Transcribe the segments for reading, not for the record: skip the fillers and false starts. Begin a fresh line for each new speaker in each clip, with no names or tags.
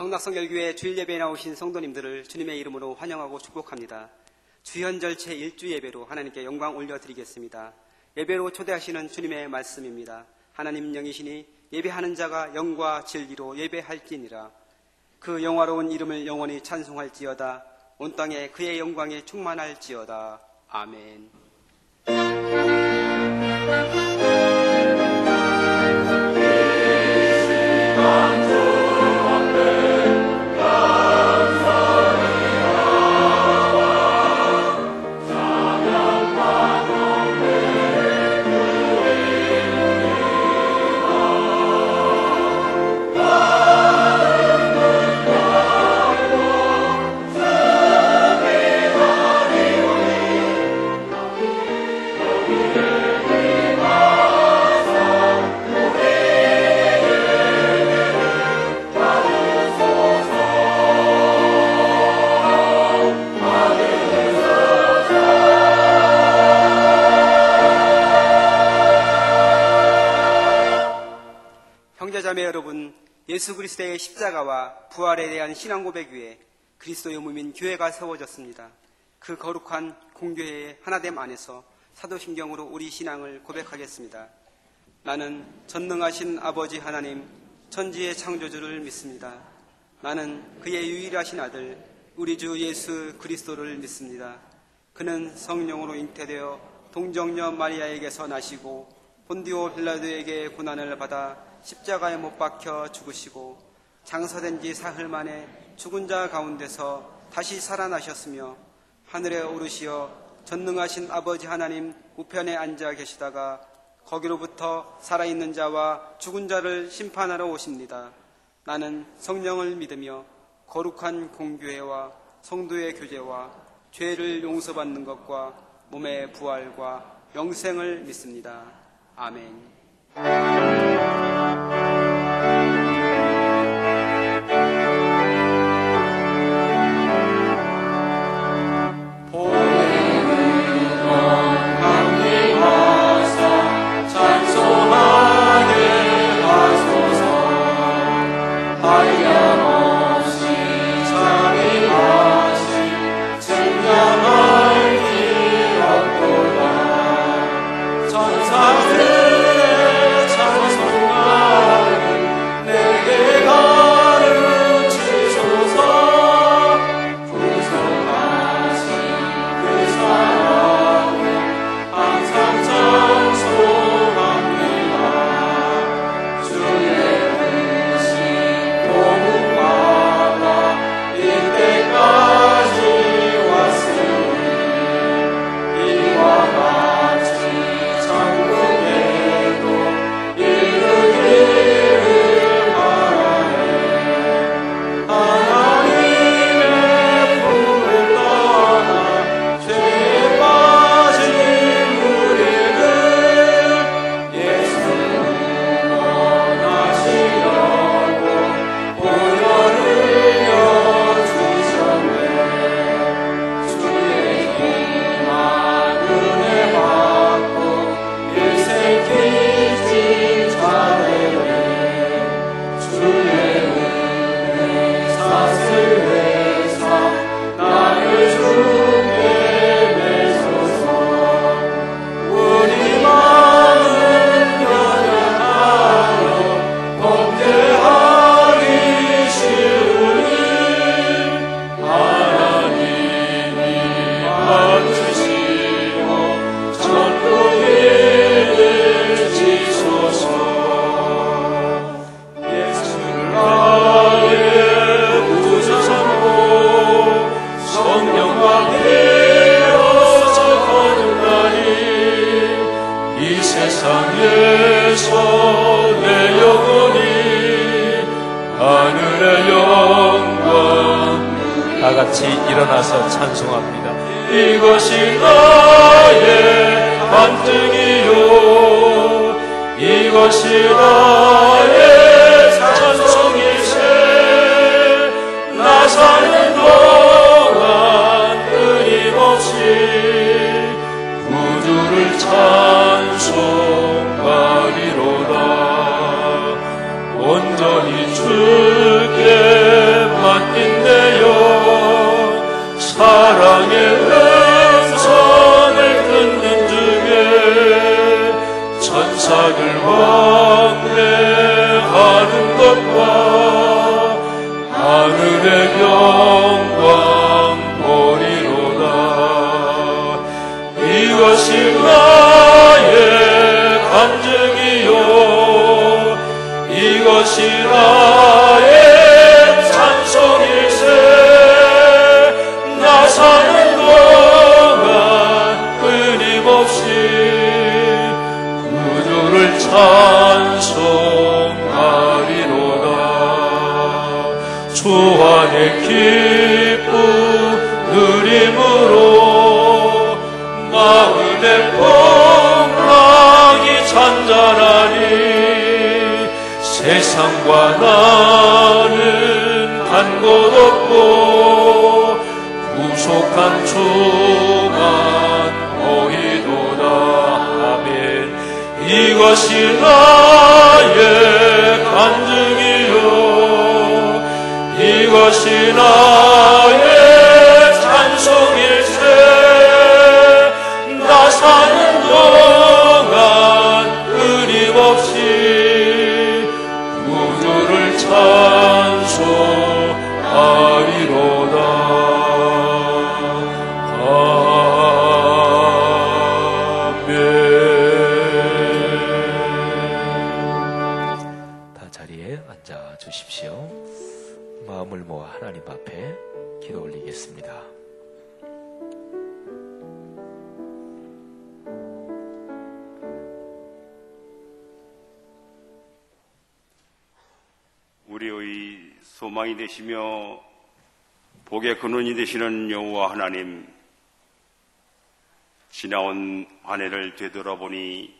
성낙성결교회 주일 예배에 나오신 성도님들을 주님의 이름으로 환영하고 축복합니다. 주현절 제1주 예배로 하나님께 영광 올려드리겠습니다. 예배로 초대하시는 주님의 말씀입니다. 하나님 영이시니 예배하는 자가 영과 진리로 예배할지니라. 그 영화로운 이름을 영원히 찬송할지어다. 온 땅에 그의 영광에 충만할지어다. 아멘. 형제자매 여러분, 예수 그리스도의 십자가와 부활에 대한 신앙 고백 위에 그리스도의 몸인 교회가 세워졌습니다. 그 거룩한 공교회의 하나됨 안에서 사도신경으로 우리 신앙을 고백하겠습니다. 나는 전능하신 아버지 하나님, 천지의 창조주를 믿습니다. 나는 그의 유일하신 아들, 우리 주 예수 그리스도를 믿습니다. 그는 성령으로 잉태되어 동정녀 마리아에게서 나시고 본디오 빌라도에게 고난을 받아 십자가에 못 박혀 죽으시고 장사된 지 사흘 만에 죽은 자 가운데서 다시 살아나셨으며 하늘에 오르시어 전능하신 아버지 하나님 우편에 앉아 계시다가 거기로부터 살아있는 자와 죽은 자를 심판하러 오십니다. 나는 성령을 믿으며 거룩한 공교회와 성도의 교제와 죄를 용서받는 것과 몸의 부활과 영생을 믿습니다. 아멘.
같이 일어나서 찬송합니다.
이것이 나의 반증이요, 이것이 나의 찬송이세. 나 사는 동안 끊임없이 구주를 찬송하리로다. 온전히 주께 사랑의 음성을 듣는 중에 천사들 왕래하는 것과 하늘의 영광 보리로다. 이것이 나의 간증이요 이것이 나의 찬송일세. 나 사는 동안 끊임없이 구주를 찬송하리로다. 주 안에 기쁨 누림으로 마음의 풍랑이 잔잔하니 세상과 나는 간 곳 없고 구속한 주만 보이도다. 아멘. 이것이 나의 간증이요 이것이 나의 찬송일세. 나 사는 동안 끊임없이 구주를 찬송하리로다. 아멘.
다 자리에 앉아 주십시오. 마음을 모아 하나님 앞에 기도 올리겠습니다.
우리의 소망이 되시며 복의 근원이 되시는 여호와 하나님, 지나온 한 해를 되돌아보니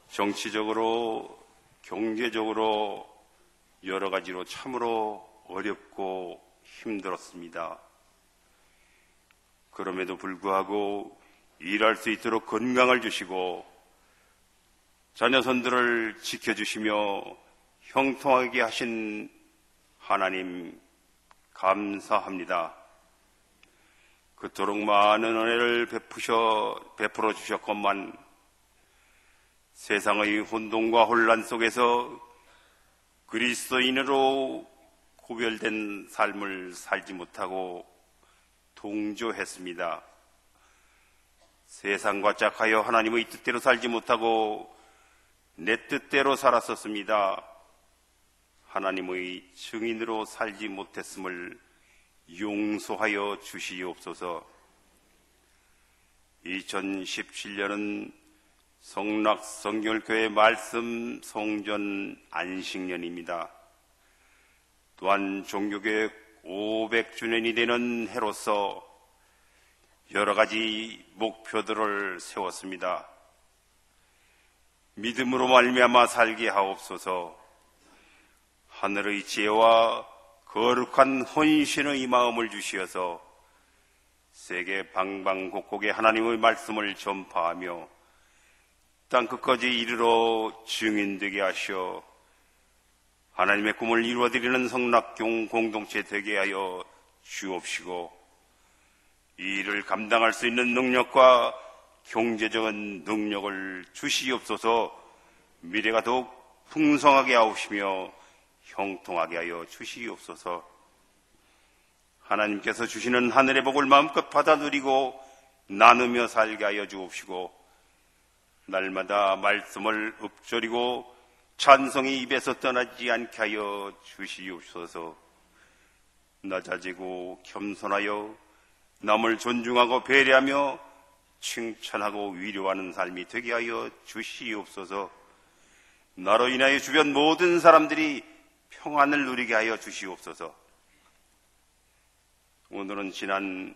정치적으로 경제적으로 여러 가지로 참으로 어렵고 힘들었습니다. 그럼에도 불구하고 일할 수 있도록 건강을 주시고 자녀손들을 지켜주시며 형통하게 하신 하나님 감사합니다. 그토록 많은 은혜를 베풀어 주셨건만 세상의 혼돈과 혼란 속에서 그리스도인으로 구별된 삶을 살지 못하고 동조했습니다. 세상과 짝하여 하나님의 뜻대로 살지 못하고 내 뜻대로 살았었습니다. 하나님의 증인으로 살지 못했음을 용서하여 주시옵소서. 2017년은 성락 성결교회 말씀 성전 안식년입니다. 또한 종교교회 500주년이 되는 해로서 여러 가지 목표들을 세웠습니다. 믿음으로 말미암아 살게 하옵소서. 하늘의 지혜와 거룩한 헌신의 마음을 주시어서 세계 방방곡곡에 하나님의 말씀을 전파하며 땅 끝까지 이르러 증인되게 하시어 하나님의 꿈을 이루어드리는 성락교 공동체 되게 하여 주옵시고, 이 일을 감당할 수 있는 능력과 경제적인 능력을 주시옵소서. 미래가 더욱 풍성하게 하옵시며 형통하게 하여 주시옵소서. 하나님께서 주시는 하늘의 복을 마음껏 받아 누리고 나누며 살게 하여 주옵시고, 날마다 말씀을 읊조리고 찬송이 입에서 떠나지 않게 하여 주시옵소서. 낮아지고 겸손하여 남을 존중하고 배려하며 칭찬하고 위로하는 삶이 되게 하여 주시옵소서. 나로 인하여 주변 모든 사람들이 평안을 누리게 하여 주시옵소서. 오늘은 지난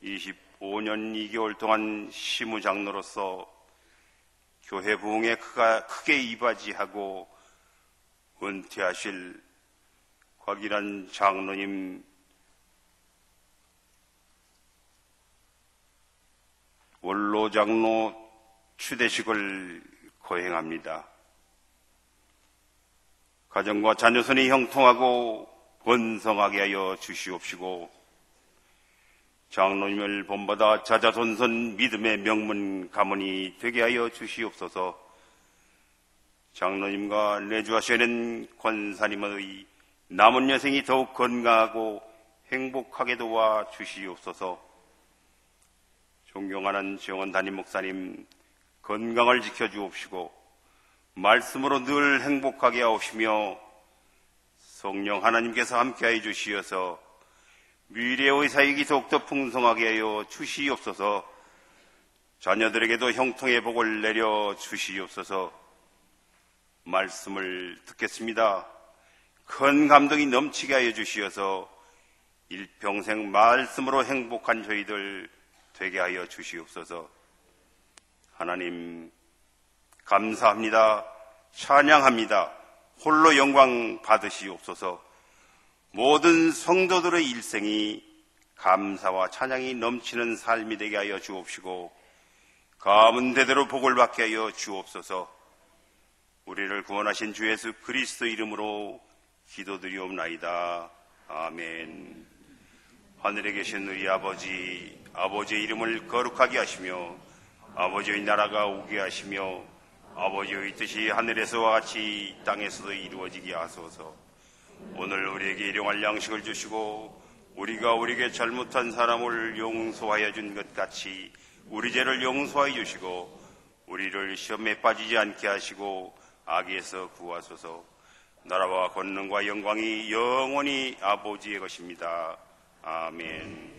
25년 2개월 동안 시무장로로서 교회 부흥에 크게 이바지하고 은퇴하실 곽일환 장로님 원로 장로 추대식을 거행합니다. 가정과 자녀선이 형통하고 번성하게 하여 주시옵시고, 장로님을 본받아 자자손손 믿음의 명문 가문이 되게 하여 주시옵소서. 장로님과 내주하시는 권사님의 남은 여생이 더욱 건강하고 행복하게 도와 주시옵소서. 존경하는 정원 담임 목사님 건강을 지켜주옵시고 말씀으로 늘 행복하게 하옵시며 성령 하나님께서 함께하여 주시어서 미래의 사역이 더욱더 풍성하게 하여 주시옵소서. 자녀들에게도 형통의 복을 내려 주시옵소서. 말씀을 듣겠습니다. 큰 감동이 넘치게 하여 주시어서 일평생 말씀으로 행복한 저희들 되게 하여 주시옵소서. 하나님 감사합니다. 찬양합니다. 홀로 영광 받으시옵소서. 모든 성도들의 일생이 감사와 찬양이 넘치는 삶이 되게 하여 주옵시고 가문 대대로 복을 받게 하여 주옵소서. 우리를 구원하신 주 예수 그리스도 이름으로 기도드리옵나이다. 아멘. 하늘에 계신 우리 아버지, 아버지의 이름을 거룩하게 하시며 아버지의 나라가 오게 하시며 아버지의 뜻이 하늘에서와 같이 땅에서도 이루어지게 하소서. 오늘 우리에게 일용할 양식을 주시고 우리가 우리에게 잘못한 사람을 용서하여 준 것 같이 우리 죄를 용서하여 주시고 우리를 시험에 빠지지 않게 하시고 악에서 구하소서. 나라와 권능과 영광이 영원히 아버지의 것입니다. 아멘.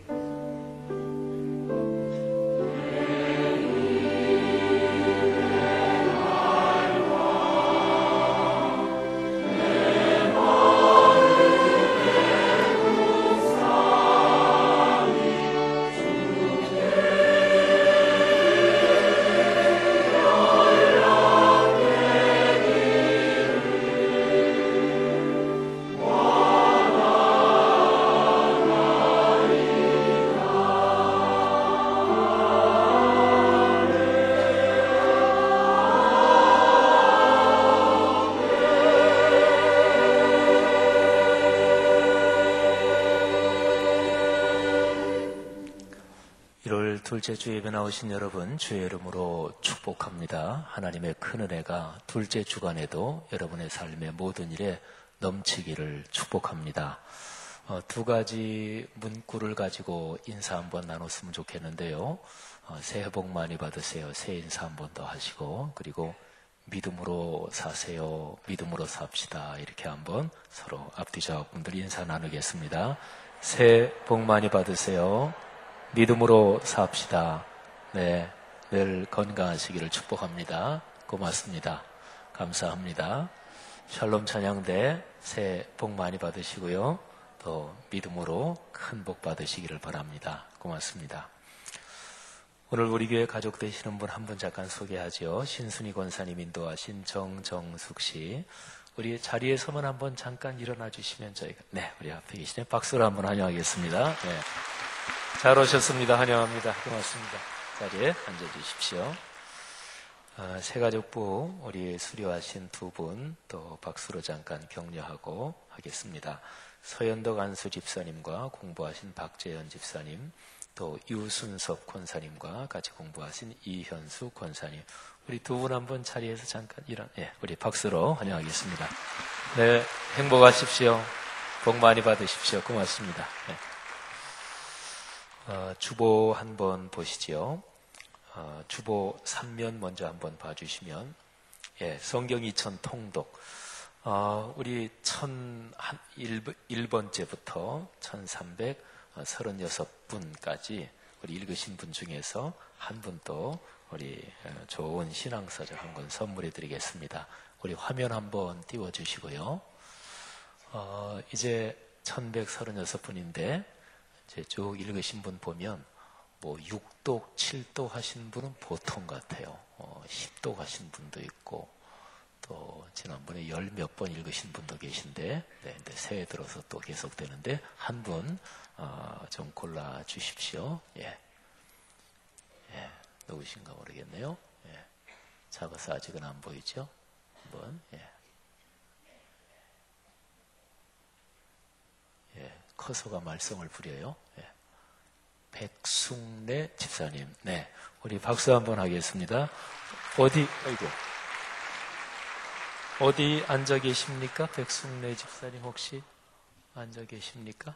둘째 주 예배 나오신 여러분 주의 이름으로 축복합니다. 하나님의 큰 은혜가 둘째 주간에도 여러분의 삶의 모든 일에 넘치기를 축복합니다. 두 가지 문구를 가지고 인사 한번 나눴으면 좋겠는데요. 새해 복 많이 받으세요. 새해 인사 한번 더 하시고, 그리고 믿음으로 사세요. 믿음으로 삽시다. 이렇게 한번 서로 앞뒤 좌우분들 인사 나누겠습니다. 새해 복 많이 받으세요. 믿음으로 삽시다. 네, 늘 건강하시기를 축복합니다. 고맙습니다. 감사합니다. 샬롬 찬양대 새해 복 많이 받으시고요. 또 믿음으로 큰 복 받으시기를 바랍니다. 고맙습니다. 오늘 우리 교회 가족 되시는 분 한 분 잠깐 소개하죠. 신순희 권사님 인도하신 정정숙 씨. 우리 자리에 서면 한번 잠깐 일어나 주시면 저희가, 네, 우리 앞에 계시네. 박수로 한번 환영하겠습니다. 네. 잘 오셨습니다. 환영합니다. 고맙습니다. 자리에 앉아주십시오. 새가족부 우리 수료하신 두 분 또 박수로 잠깐 격려하고 하겠습니다. 서현덕 안수 집사님과 공부하신 박재현 집사님, 또 유순섭 권사님과 같이 공부하신 이현수 권사님, 우리 두 분 한번 자리에서 잠깐 우리 박수로 환영하겠습니다. 네, 행복하십시오. 복 많이 받으십시오. 고맙습니다. 네. 주보 한번 보시죠. 주보 3면 먼저 한번 봐주시면, 성경 2000 통독. 우리 1001번째부터 1336분까지 우리 읽으신 분 중에서 한 분 또 우리 좋은 신앙서적 한 권 선물해 드리겠습니다. 우리 화면 한번 띄워주시고요. 이제 1136분인데, 이제 쭉 읽으신 분 보면, 6독, 7독 하신 분은 보통 같아요. 10독 하신 분도 있고, 또 지난번에 10몇 번 읽으신 분도 계신데, 근데 새해 들어서 또 계속되는데, 한 분, 좀 골라 주십시오. 누구신가 모르겠네요. 작아서 아직은 안 보이죠? 한번, 커서가 말썽을 부려요. 백숙래 집사님. 네. 우리 박수 한번 하겠습니다. 어디 앉아 계십니까? 백숙래 집사님 혹시 앉아 계십니까?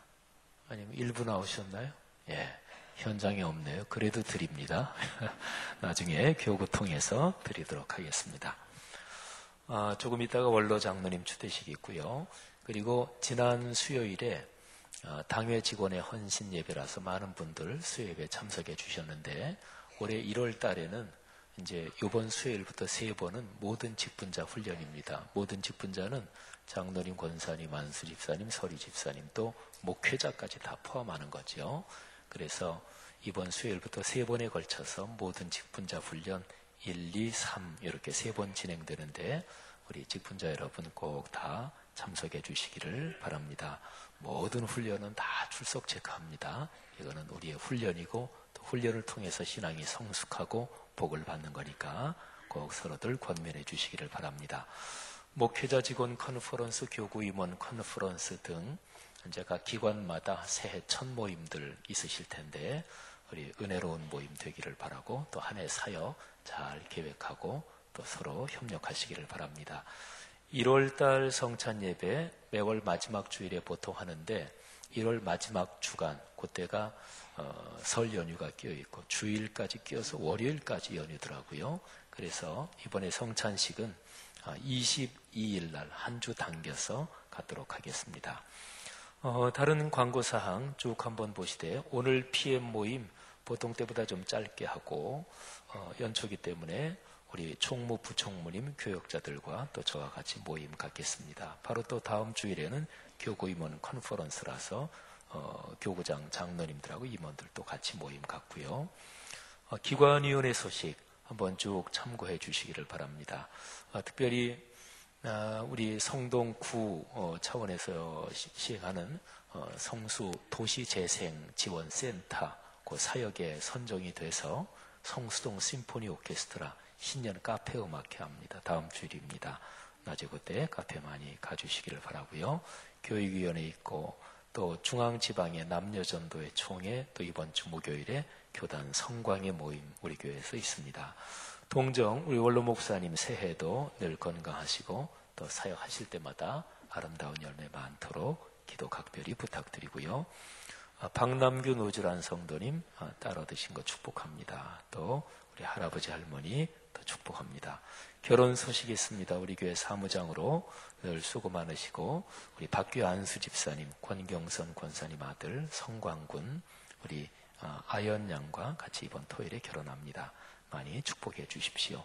아니면 일부 나오셨나요? 예. 현장에 없네요. 그래도 드립니다. 나중에 교구 통해서 드리도록 하겠습니다. 조금 있다가 원로 장로님 추대식이 있고요. 그리고 지난 수요일에 당회 직원의 헌신 예배라서 많은 분들 수요 예배 참석해 주셨는데 올해 1월 달에는 이제 이번 수요일부터 3번은 모든 직분자 훈련입니다. 모든 직분자는 장로님, 권사님, 안수 집사님, 서리 집사님 또 목회자까지 다 포함하는 거죠. 그래서 이번 수요일부터 3번에 걸쳐서 모든 직분자 훈련 1, 2, 3 이렇게 3번 진행되는데 우리 직분자 여러분 꼭 다 참석해 주시기를 바랍니다. 모든 훈련은 다 출석 체크합니다. 이거는 우리의 훈련이고 또 훈련을 통해서 신앙이 성숙하고 복을 받는 거니까 꼭 서로들 권면해 주시기를 바랍니다. 목회자 직원 컨퍼런스, 교구 임원 컨퍼런스 등 제가 기관마다 새해 첫 모임들 있으실 텐데 우리 은혜로운 모임 되기를 바라고 또 한 해 사역 잘 계획하고 또 서로 협력하시기를 바랍니다. 1월달 성찬 예배 매월 마지막 주일에 보통 하는데 1월 마지막 주간 그때가 설 연휴가 끼어있고 주일까지 끼어서 월요일까지 연휴더라고요. 그래서 이번에 성찬식은 22일 날 한 주 당겨서 갖도록 하겠습니다. 다른 광고사항 쭉 한번 보시되 오늘 PM 모임 보통 때보다 좀 짧게 하고 연초기 때문에 우리 총무, 부총무님, 교역자들과 또 저와 같이 모임 갖겠습니다. 바로 또 다음 주일에는 교구 임원 컨퍼런스라서 교구장 장로님들하고 임원들도 같이 모임 갖고요. 기관위원회 소식 한번 쭉 참고해 주시기를 바랍니다. 특별히 우리 성동구 차원에서 시행하는 성수 도시재생지원센터 그 사역에 선정이 돼서 성수동 심포니 오케스트라 신년 카페 음악회 합니다. 다음 주일입니다. 낮에 그때 카페 많이 가주시기를 바라고요. 교육위원회 있고 또 중앙지방의 남녀전도회 총회 또 이번 주 목요일에 교단 성광의 모임 우리 교회에서 있습니다. 동정 우리 원로 목사님 새해도 늘 건강하시고 또 사역하실 때마다 아름다운 열매 많도록 기도 각별히 부탁드리고요. 박남규 노주란 성도님 딸 얻으신 거 축복합니다. 또 우리 할아버지 할머니 또 축복합니다. 결혼 소식이 있습니다. 우리 교회 사무장으로 늘 수고 많으시고 우리 박규 안수 집사님, 권경선 권사님 아들 성광군 우리 아연 양과 같이 이번 토요일에 결혼합니다. 많이 축복해 주십시오.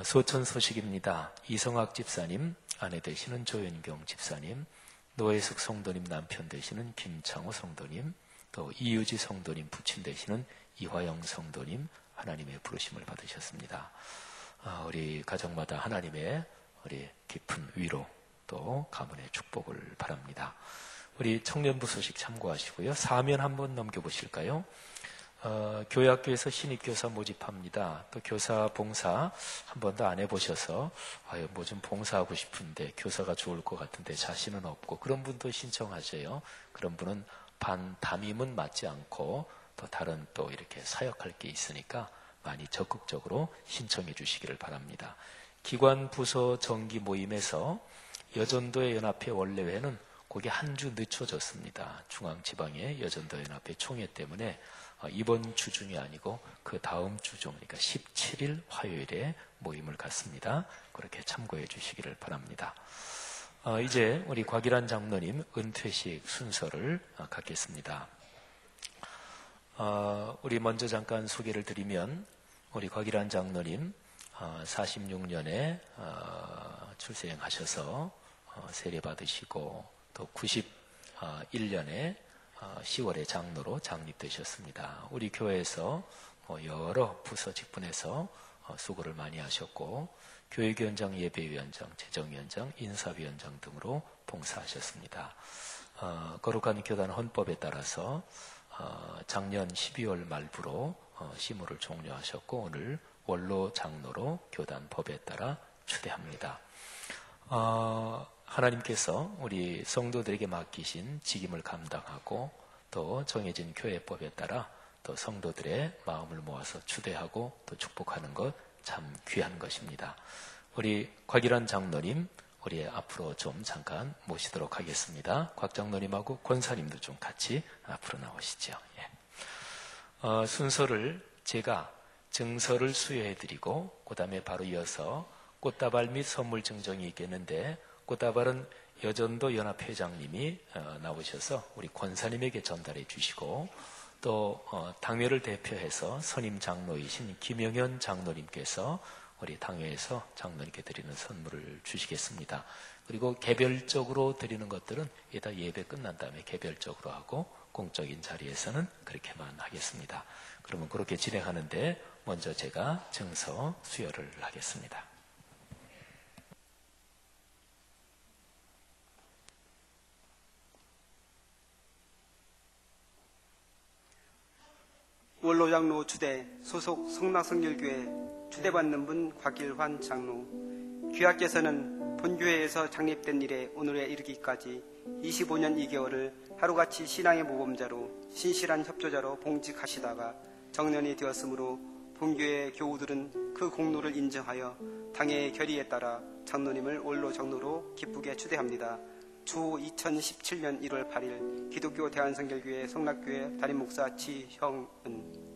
소천 소식입니다. 이성학 집사님 아내 되시는 조연경 집사님, 노혜숙 성도님 남편 되시는 김창호 성도님, 또 이유지 성도님 부친 되시는 이화영 성도님 하나님의 부르심을 받으셨습니다. 우리 가정마다 하나님의 우리 깊은 위로 또 가문의 축복을 바랍니다. 우리 청년부 소식 참고하시고요. 사면 한번 넘겨보실까요? 교회학교에서 신입교사 모집합니다. 또 교사 봉사 한 번도 안 해보셔서 뭐 좀 봉사하고 싶은데 교사가 좋을 것 같은데 자신은 없고 그런 분도 신청하세요. 그런 분은 담임은 맞지 않고 또 다른 또 이렇게 사역할 게 있으니까 많이 적극적으로 신청해 주시기를 바랍니다. 기관 부서 정기 모임에서 여전도의 연합회 원래회는 거기 한 주 늦춰졌습니다. 중앙지방의 여전도연합회 총회 때문에 이번 주 중이 아니고 그 다음 주 중, 그러니까 17일 화요일에 모임을 갖습니다. 그렇게 참고해 주시기를 바랍니다. 이제 우리 곽일환 장로님 은퇴식 순서를 갖겠습니다. 우리 먼저 잠깐 소개를 드리면 우리 곽일환 장로님 46년에 출생하셔서 세례 받으시고 또 91년에 10월에 장로로 장립되셨습니다. 우리 교회에서 여러 부서 직분에서 수고를 많이 하셨고 교육위원장, 예배위원장, 재정위원장, 인사위원장 등으로 봉사하셨습니다. 거룩한 교단 헌법에 따라서 작년 12월 말부로 시무를 종료하셨고 오늘 원로 장로로 교단 법에 따라 추대합니다. 하나님께서 우리 성도들에게 맡기신 직임을 감당하고 또 정해진 교회법에 따라 또 성도들의 마음을 모아서 추대하고 또 축복하는 것 참 귀한 것입니다. 우리 곽일환 장로님, 우리 앞으로 좀 잠깐 모시도록 하겠습니다. 곽 장로님하고 권사님도 좀 같이 앞으로 나오시죠. 예. 순서를 제가 증서를 수여해드리고 그 다음에 바로 이어서 꽃다발 및 선물 증정이 있겠는데, 꽃다발은 여전도 연합회장님이 나오셔서 우리 권사님에게 전달해 주시고, 또 당회를 대표해서 선임 장로이신 김영현 장로님께서 우리 당회에서 장로님께 드리는 선물을 주시겠습니다. 그리고 개별적으로 드리는 것들은 이따 예배 끝난 다음에 개별적으로 하고, 공적인 자리에서는 그렇게만 하겠습니다. 그러면 그렇게 진행하는데 먼저 제가 증서 수여를 하겠습니다.
원로장로 추대 소속 성락성결교회 추대받는 분 곽일환 장로. 귀하께서는 본교회에서 창립된 이래 오늘에 이르기까지 25년 2개월을 하루같이 신앙의 모범자로 신실한 협조자로 봉직하시다가 정년이 되었으므로 본교회 교우들은 그 공로를 인정하여 당회의 결의에 따라 장로님을 원로 장로로 기쁘게 추대합니다. 주 2017년 1월 8일 기독교 대한성결교회 성락교회 담임목사 지형은.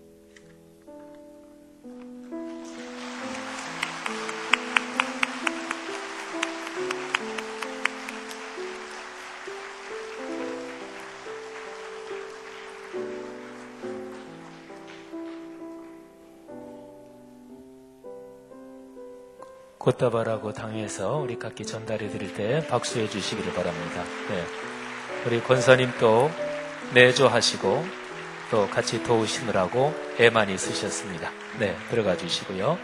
꽃다발하고 당회에서 우리 각기 전달해 드릴 때 박수해 주시기를 바랍니다. 네. 우리 권사님도 내조하시고 또 같이 도우시느라고 애 많이 쓰셨습니다. 네, 들어가 주시고요.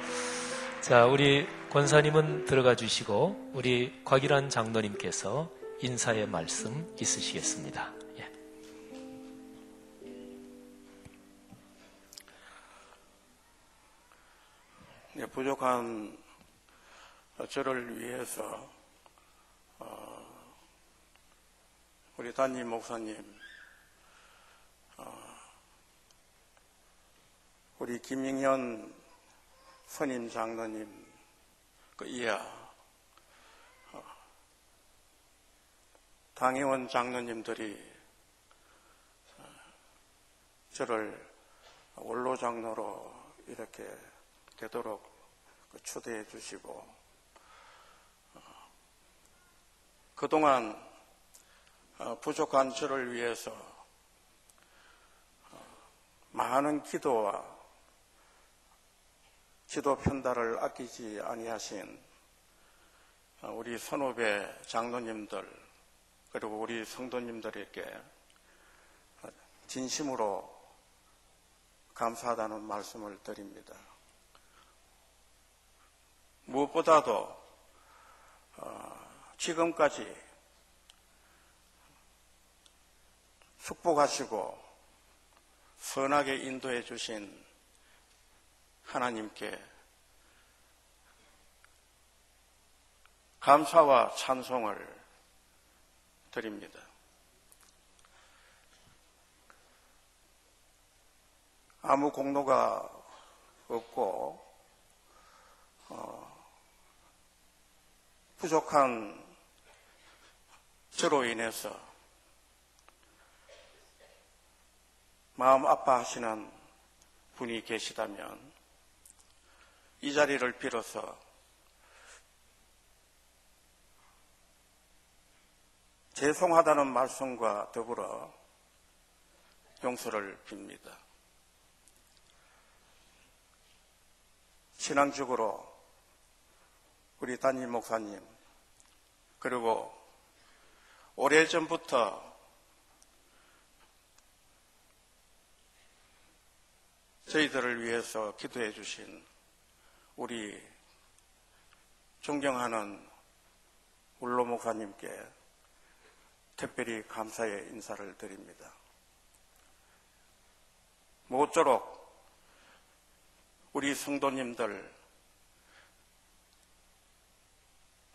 자, 우리 권사님은 들어가 주시고 우리 곽일환 장로님께서 인사의 말씀 있으시겠습니다. 예.
네, 부족한 저를 위해서 우리 담임 목사님, 우리 김영현 선임 장로님, 그 이하 당회원 장로님들이 저를 원로 장로로 이렇게 되도록 초대해 주시고, 그동안 부족한 저를 위해서 많은 기도와 기도 편달을 아끼지 아니하신 우리 선후배 장로님들, 그리고 우리 성도님들에게 진심으로 감사하다는 말씀을 드립니다. 무엇보다도 지금까지 축복하시고 선하게 인도해 주신 하나님께 감사와 찬송을 드립니다. 아무 공로가 없고 부족한 저로 인해서 마음 아파하시는 분이 계시다면 이 자리를 빌어서 죄송하다는 말씀과 더불어 용서를 빕니다. 신앙적으로 우리 담임 목사님, 그리고 오래전부터 저희들을 위해서 기도해 주신 우리 존경하는 원로 목사님께 특별히 감사의 인사를 드립니다. 모쪼록 우리 성도님들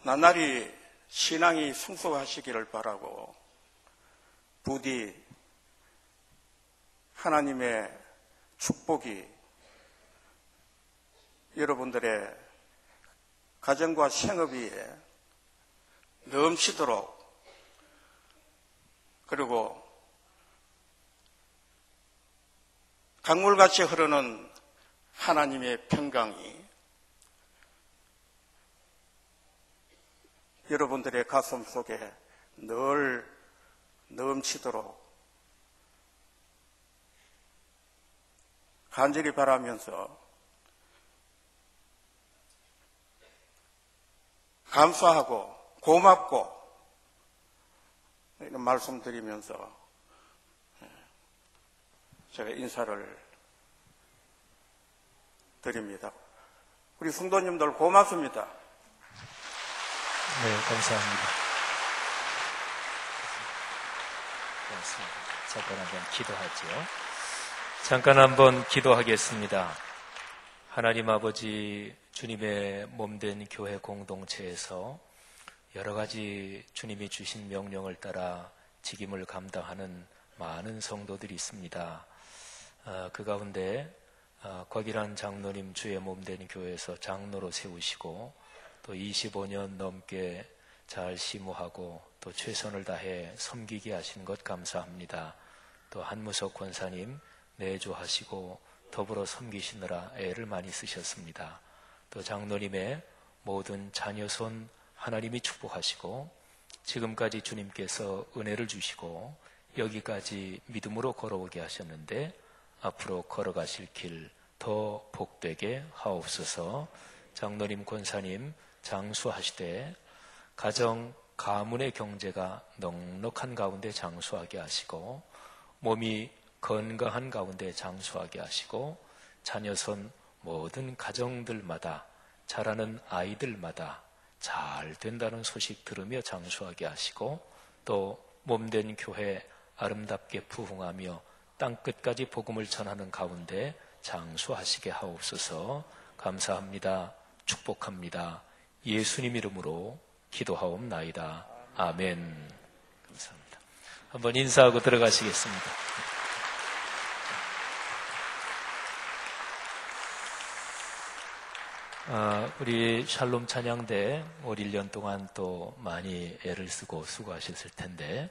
나날이 신앙이 성숙하시기를 바라고, 부디 하나님의 축복이 여러분들의 가정과 생업 위에 넘치도록, 그리고 강물같이 흐르는 하나님의 평강이 여러분들의 가슴 속에 늘 넘치도록 간절히 바라면서 감사하고 고맙고 이런 말씀드리면서 제가 인사를 드립니다. 우리 성도님들 고맙습니다.
네, 감사합니다. 고맙습니다. 잠깐 한번 기도하죠. 잠깐 한번 기도하겠습니다. 하나님 아버지, 주님의 몸된 교회 공동체에서 여러 가지 주님이 주신 명령을 따라 직임을 감당하는 많은 성도들이 있습니다. 그 가운데 곽일환 장로님 주의 몸된 교회에서 장로로 세우시고 또 25년 넘게 잘 심호하고 또 최선을 다해 섬기게 하신 것 감사합니다. 또 한무석 권사님 내조하시고 더불어 섬기시느라 애를 많이 쓰셨습니다. 또 장로님의 모든 자녀손 하나님이 축복하시고 지금까지 주님께서 은혜를 주시고 여기까지 믿음으로 걸어오게 하셨는데 앞으로 걸어가실 길 더 복되게 하옵소서. 장로님, 권사님 장수하시되 가정, 가문의 경제가 넉넉한 가운데 장수하게 하시고 몸이 건강한 가운데 장수하게 하시고 자녀손 모든 가정들마다 자라는 아이들마다 잘 된다는 소식 들으며 장수하게 하시고 또 몸된 교회 아름답게 부흥하며 땅끝까지 복음을 전하는 가운데 장수하시게 하옵소서. 감사합니다. 축복합니다. 예수님 이름으로 기도하옵나이다. 아멘. 감사합니다. 한번 인사하고 들어가시겠습니다. 우리 샬롬 찬양대 올 1년 동안 또 많이 애를 쓰고 수고하셨을 텐데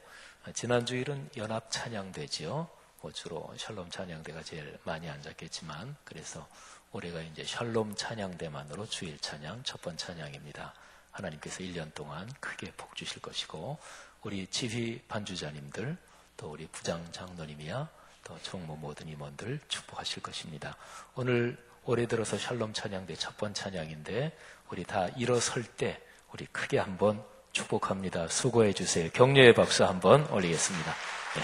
지난 주일은 연합 찬양대지요. 주로 샬롬 찬양대가 제일 많이 앉았겠지만 그래서 올해가 이제 샬롬 찬양대만으로 주일 찬양 첫 번 찬양입니다. 하나님께서 1년 동안 크게 복 주실 것이고 우리 지휘 반주자님들 또 우리 부장 장로님이야 또 총무 모든 임원들 축복하실 것입니다. 오늘 올해 들어서 샬롬 찬양대 첫 번 찬양인데 우리 다 일어설 때 우리 크게 한번 축복합니다. 수고해 주세요. 격려의 박수 한번 올리겠습니다. 네.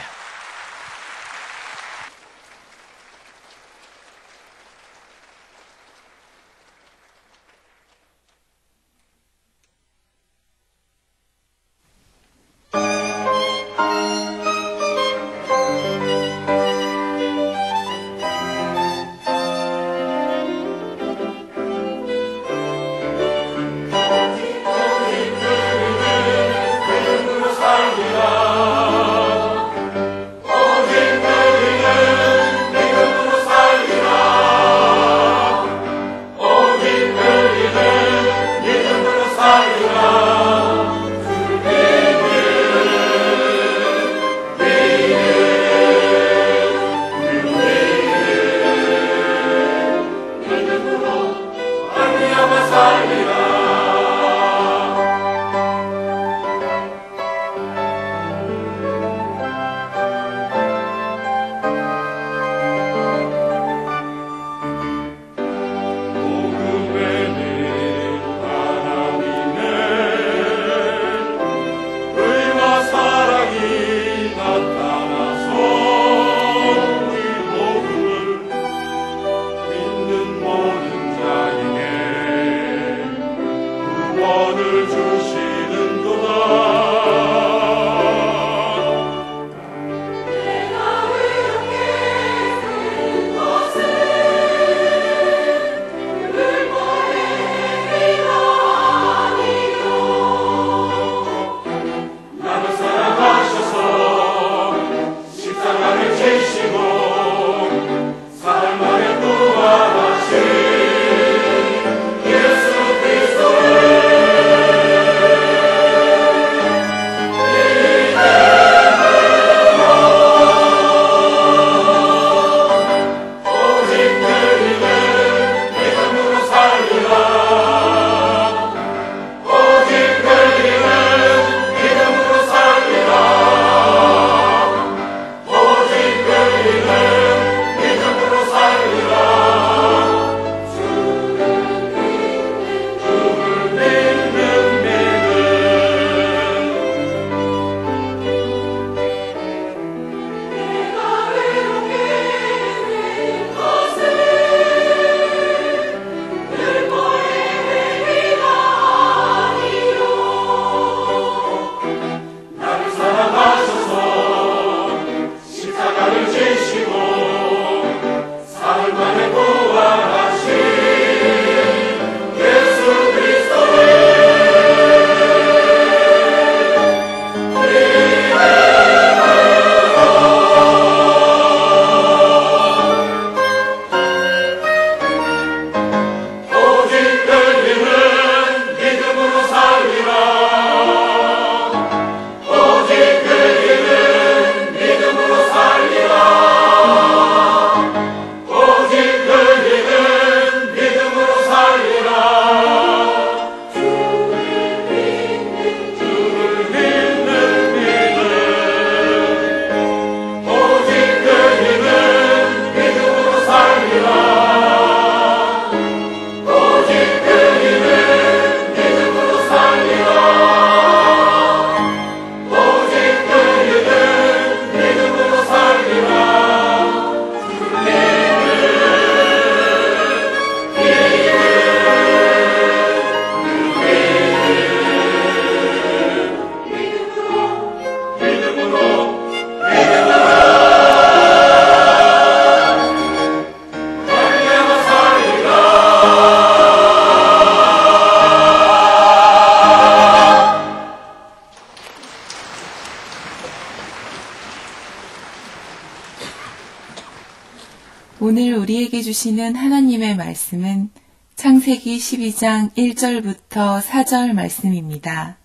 오늘 우리에게 주시는 하나님의 말씀은 창세기 12장 1절부터 4절 말씀입니다.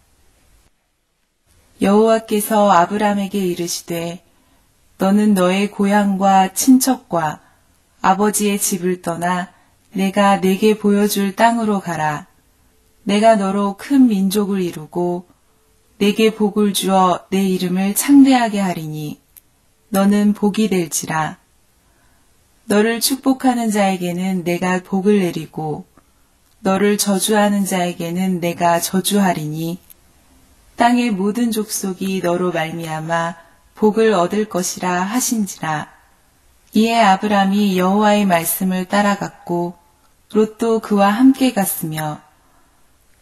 여호와께서 아브람에게 이르시되 너는 너의 고향과 친척과 아버지의 집을 떠나 내가 네게 보여줄 땅으로 가라. 내가 너로 큰 민족을 이루고 네게 복을 주어 내 이름을 창대하게 하리니 너는 복이 될지라. 너를 축복하는 자에게는 내가 복을 내리고 너를 저주하는 자에게는 내가 저주하리니 땅의 모든 족속이 너로 말미암아 복을 얻을 것이라 하신지라. 이에 아브람이 여호와의 말씀을 따라갔고 롯도 그와 함께 갔으며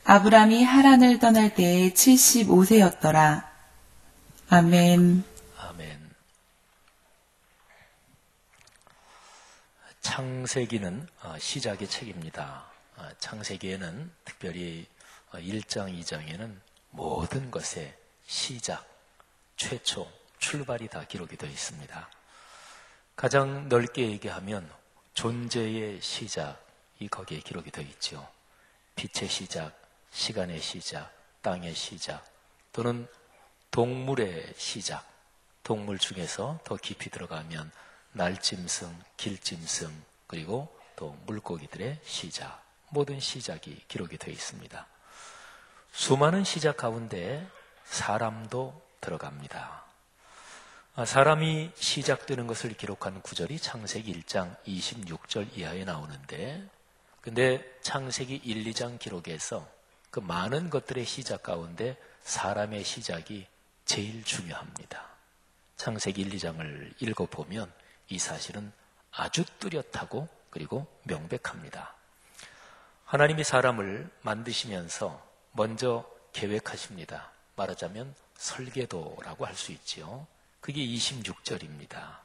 아브람이 하란을 떠날 때에 75세였더라. 아멘.
아멘. 창세기는 시작의 책입니다. 창세기에는 특별히 1장, 2장에는 모든 것의 시작, 최초, 출발이 다 기록이 되어 있습니다. 가장 넓게 얘기하면 존재의 시작이 거기에 기록이 되어 있죠. 빛의 시작, 시간의 시작, 땅의 시작, 또는 동물의 시작, 동물 중에서 더 깊이 들어가면 날짐승, 길짐승, 그리고 또 물고기들의 시작, 모든 시작이 기록이 되어 있습니다. 수많은 시작 가운데 사람도 들어갑니다. 사람이 시작되는 것을 기록한 구절이 창세기 1장 26절 이하에 나오는데, 근데 창세기 1, 2장 기록에서 그 많은 것들의 시작 가운데 사람의 시작이 제일 중요합니다. 창세기 1, 2장을 읽어보면 이 사실은 아주 뚜렷하고 그리고 명백합니다. 하나님이 사람을 만드시면서 먼저 계획하십니다. 말하자면 설계도라고 할 수 있지요. 그게 26절입니다.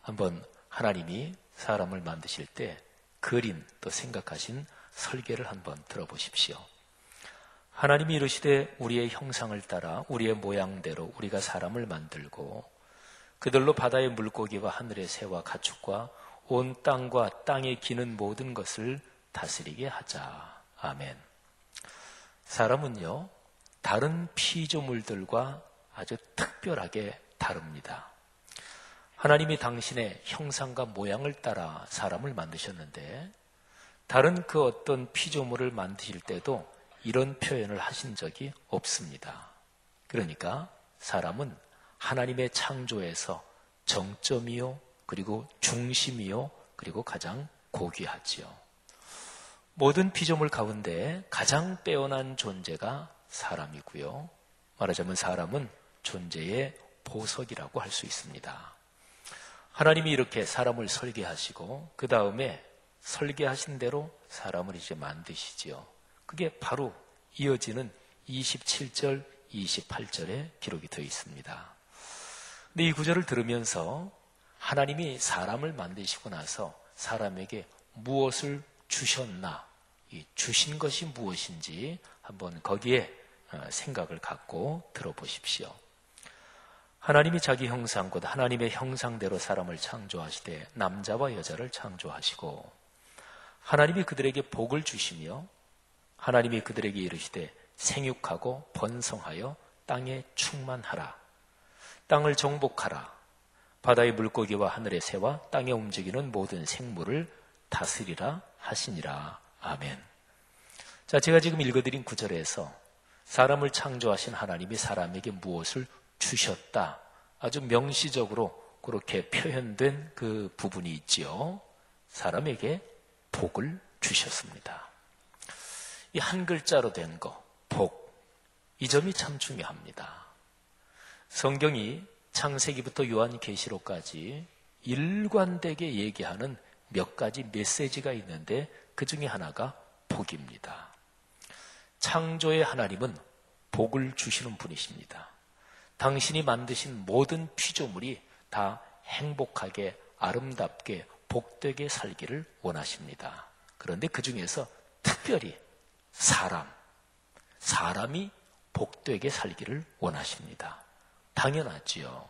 한번 하나님이 사람을 만드실 때 그린 또 생각하신 설계를 한번 들어보십시오. 하나님이 이르시되 우리의 형상을 따라 우리의 모양대로 우리가 사람을 만들고 그들로 바다의 물고기와 하늘의 새와 가축과 온 땅과 땅에 기는 모든 것을 다스리게 하자. 아멘. 사람은요, 다른 피조물들과 아주 특별하게 다릅니다. 하나님이 당신의 형상과 모양을 따라 사람을 만드셨는데 다른 그 어떤 피조물을 만드실 때도 이런 표현을 하신 적이 없습니다. 그러니까 사람은 하나님의 창조에서 정점이요, 그리고 중심이요, 그리고 가장 고귀하지요. 모든 피조물 가운데 가장 빼어난 존재가 사람이고요. 말하자면 사람은 존재의 보석이라고 할 수 있습니다. 하나님이 이렇게 사람을 설계하시고 그 다음에 설계하신 대로 사람을 이제 만드시지요. 그게 바로 이어지는 27절, 28절에 기록이 되어 있습니다. 근데 이 구절을 들으면서 하나님이 사람을 만드시고 나서 사람에게 무엇을 주셨나, 이 주신 것이 무엇인지 한번 거기에 생각을 갖고 들어보십시오. 하나님이 자기 형상, 곧 하나님의 형상대로 사람을 창조하시되 남자와 여자를 창조하시고 하나님이 그들에게 복을 주시며 하나님이 그들에게 이르시되 생육하고 번성하여 땅에 충만하라. 땅을 정복하라. 바다의 물고기와 하늘의 새와 땅에 움직이는 모든 생물을 다스리라 하시니라. 아멘. 자, 제가 지금 읽어드린 구절에서 사람을 창조하신 하나님이 사람에게 무엇을 주셨다. 아주 명시적으로 그렇게 표현된 그 부분이 있지요. 사람에게 복을 주셨습니다. 이 한 글자로 된 거, 복. 이 점이 참 중요합니다. 성경이 창세기부터 요한계시록까지 일관되게 얘기하는 몇 가지 메시지가 있는데 그 중에 하나가 복입니다. 창조의 하나님은 복을 주시는 분이십니다. 당신이 만드신 모든 피조물이 다 행복하게 아름답게 복되게 살기를 원하십니다. 그런데 그 중에서 특별히 사람이 복되게 살기를 원하십니다. 당연하지요.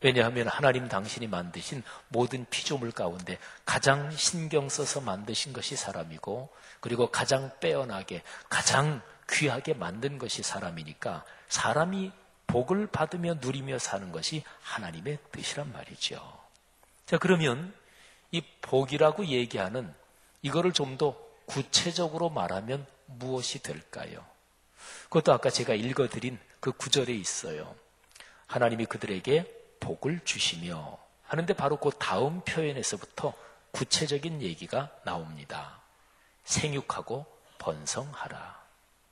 왜냐하면 하나님 당신이 만드신 모든 피조물 가운데 가장 신경 써서 만드신 것이 사람이고, 그리고 가장 빼어나게, 가장 귀하게 만든 것이 사람이니까 사람이 복을 받으며 누리며 사는 것이 하나님의 뜻이란 말이죠. 자, 그러면 이 복이라고 얘기하는 이거를 좀 더 구체적으로 말하면 무엇이 될까요? 그것도 아까 제가 읽어드린 그 구절에 있어요. 하나님이 그들에게 복을 주시며 하는데 바로 그 다음 표현에서부터 구체적인 얘기가 나옵니다. 생육하고 번성하라.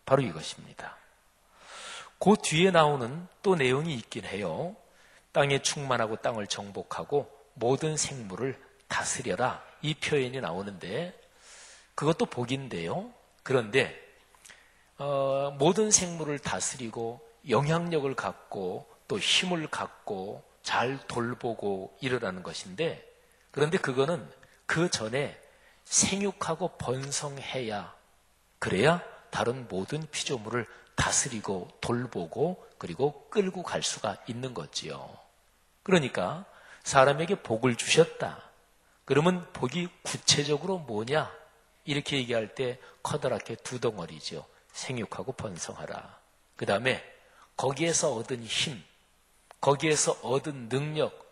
바로 이것입니다. 그 뒤에 나오는 또 내용이 있긴 해요. 땅에 충만하고 땅을 정복하고 모든 생물을 다스려라. 이 표현이 나오는데 그것도 복인데요. 그런데 모든 생물을 다스리고 영향력을 갖고 또 힘을 갖고 잘 돌보고 이러라는 것인데, 그런데 그거는 그 전에 생육하고 번성해야, 그래야 다른 모든 피조물을 다스리고 돌보고 그리고 끌고 갈 수가 있는 거지요. 그러니까 사람에게 복을 주셨다. 그러면 복이 구체적으로 뭐냐? 이렇게 얘기할 때 커다랗게 두 덩어리죠. 생육하고 번성하라. 그 다음에 거기에서 얻은 힘, 거기에서 얻은 능력,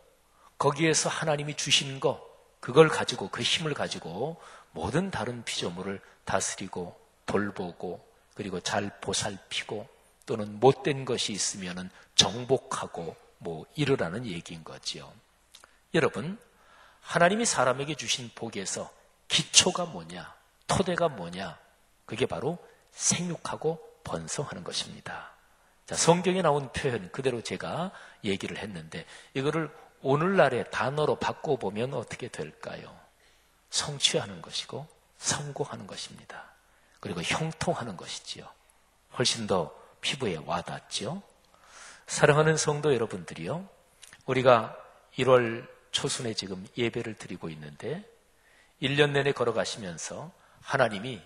거기에서 하나님이 주신 것, 그걸 가지고, 그 힘을 가지고 모든 다른 피조물을 다스리고 돌보고 그리고 잘 보살피고 또는 못된 것이 있으면 정복하고 이러라는 얘기인 거지요. 여러분, 하나님이 사람에게 주신 복에서 기초가 뭐냐, 토대가 뭐냐, 그게 바로 생육하고 번성하는 것입니다. 자, 성경에 나온 표현 그대로 제가 얘기를 했는데 이거를 오늘날의 단어로 바꿔보면 어떻게 될까요? 성취하는 것이고 성공하는 것입니다. 그리고 형통하는 것이지요. 훨씬 더 피부에 와닿죠. 사랑하는 성도 여러분들이요, 우리가 1월 초순에 지금 예배를 드리고 있는데 1년 내내 걸어가시면서 하나님이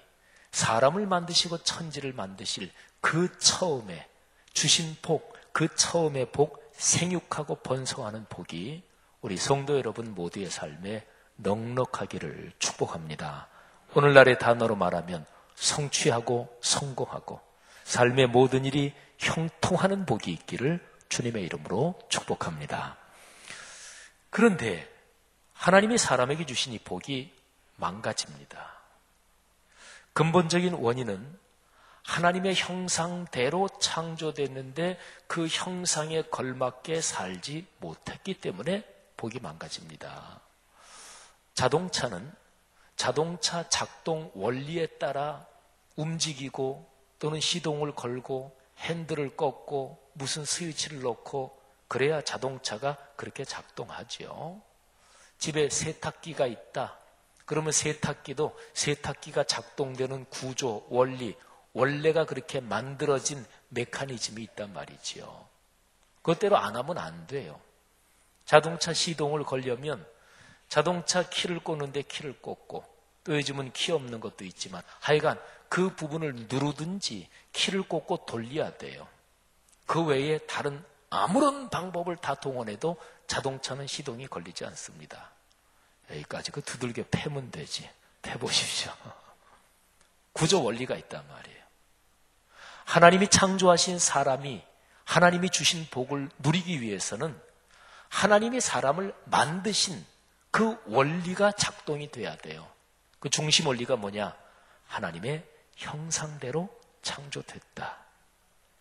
사람을 만드시고 천지를 만드실 그 처음에 주신 복, 그 처음의 복, 생육하고 번성하는 복이 우리 성도 여러분 모두의 삶에 넉넉하기를 축복합니다. 오늘날의 단어로 말하면 성취하고 성공하고 삶의 모든 일이 형통하는 복이 있기를 주님의 이름으로 축복합니다. 그런데 하나님이 사람에게 주신 이 복이 망가집니다. 근본적인 원인은 하나님의 형상대로 창조됐는데 그 형상에 걸맞게 살지 못했기 때문에 복이 망가집니다. 자동차는 자동차 작동 원리에 따라 움직이고 또는 시동을 걸고 핸들을 꺾고 무슨 스위치를 넣고 그래야 자동차가 그렇게 작동하죠. 집에 세탁기가 있다. 그러면 세탁기도 세탁기가 작동되는 구조, 원래가 그렇게 만들어진 메커니즘이 있단 말이지요. 그것대로 안 하면 안 돼요. 자동차 시동을 걸려면 자동차 키를 꽂는데 키를 꽂고 또 요즘은 키 없는 것도 있지만 하여간 그 부분을 누르든지 키를 꽂고 돌려야 돼요. 그 외에 다른 아무런 방법을 다 동원해도 자동차는 시동이 걸리지 않습니다. 여기까지 그 두들겨 패면 되지. 패보십시오. 구조 원리가 있단 말이에요. 하나님이 창조하신 사람이 하나님이 주신 복을 누리기 위해서는 하나님이 사람을 만드신 그 원리가 작동이 돼야 돼요. 그 중심 원리가 뭐냐? 하나님의 형상대로 창조됐다.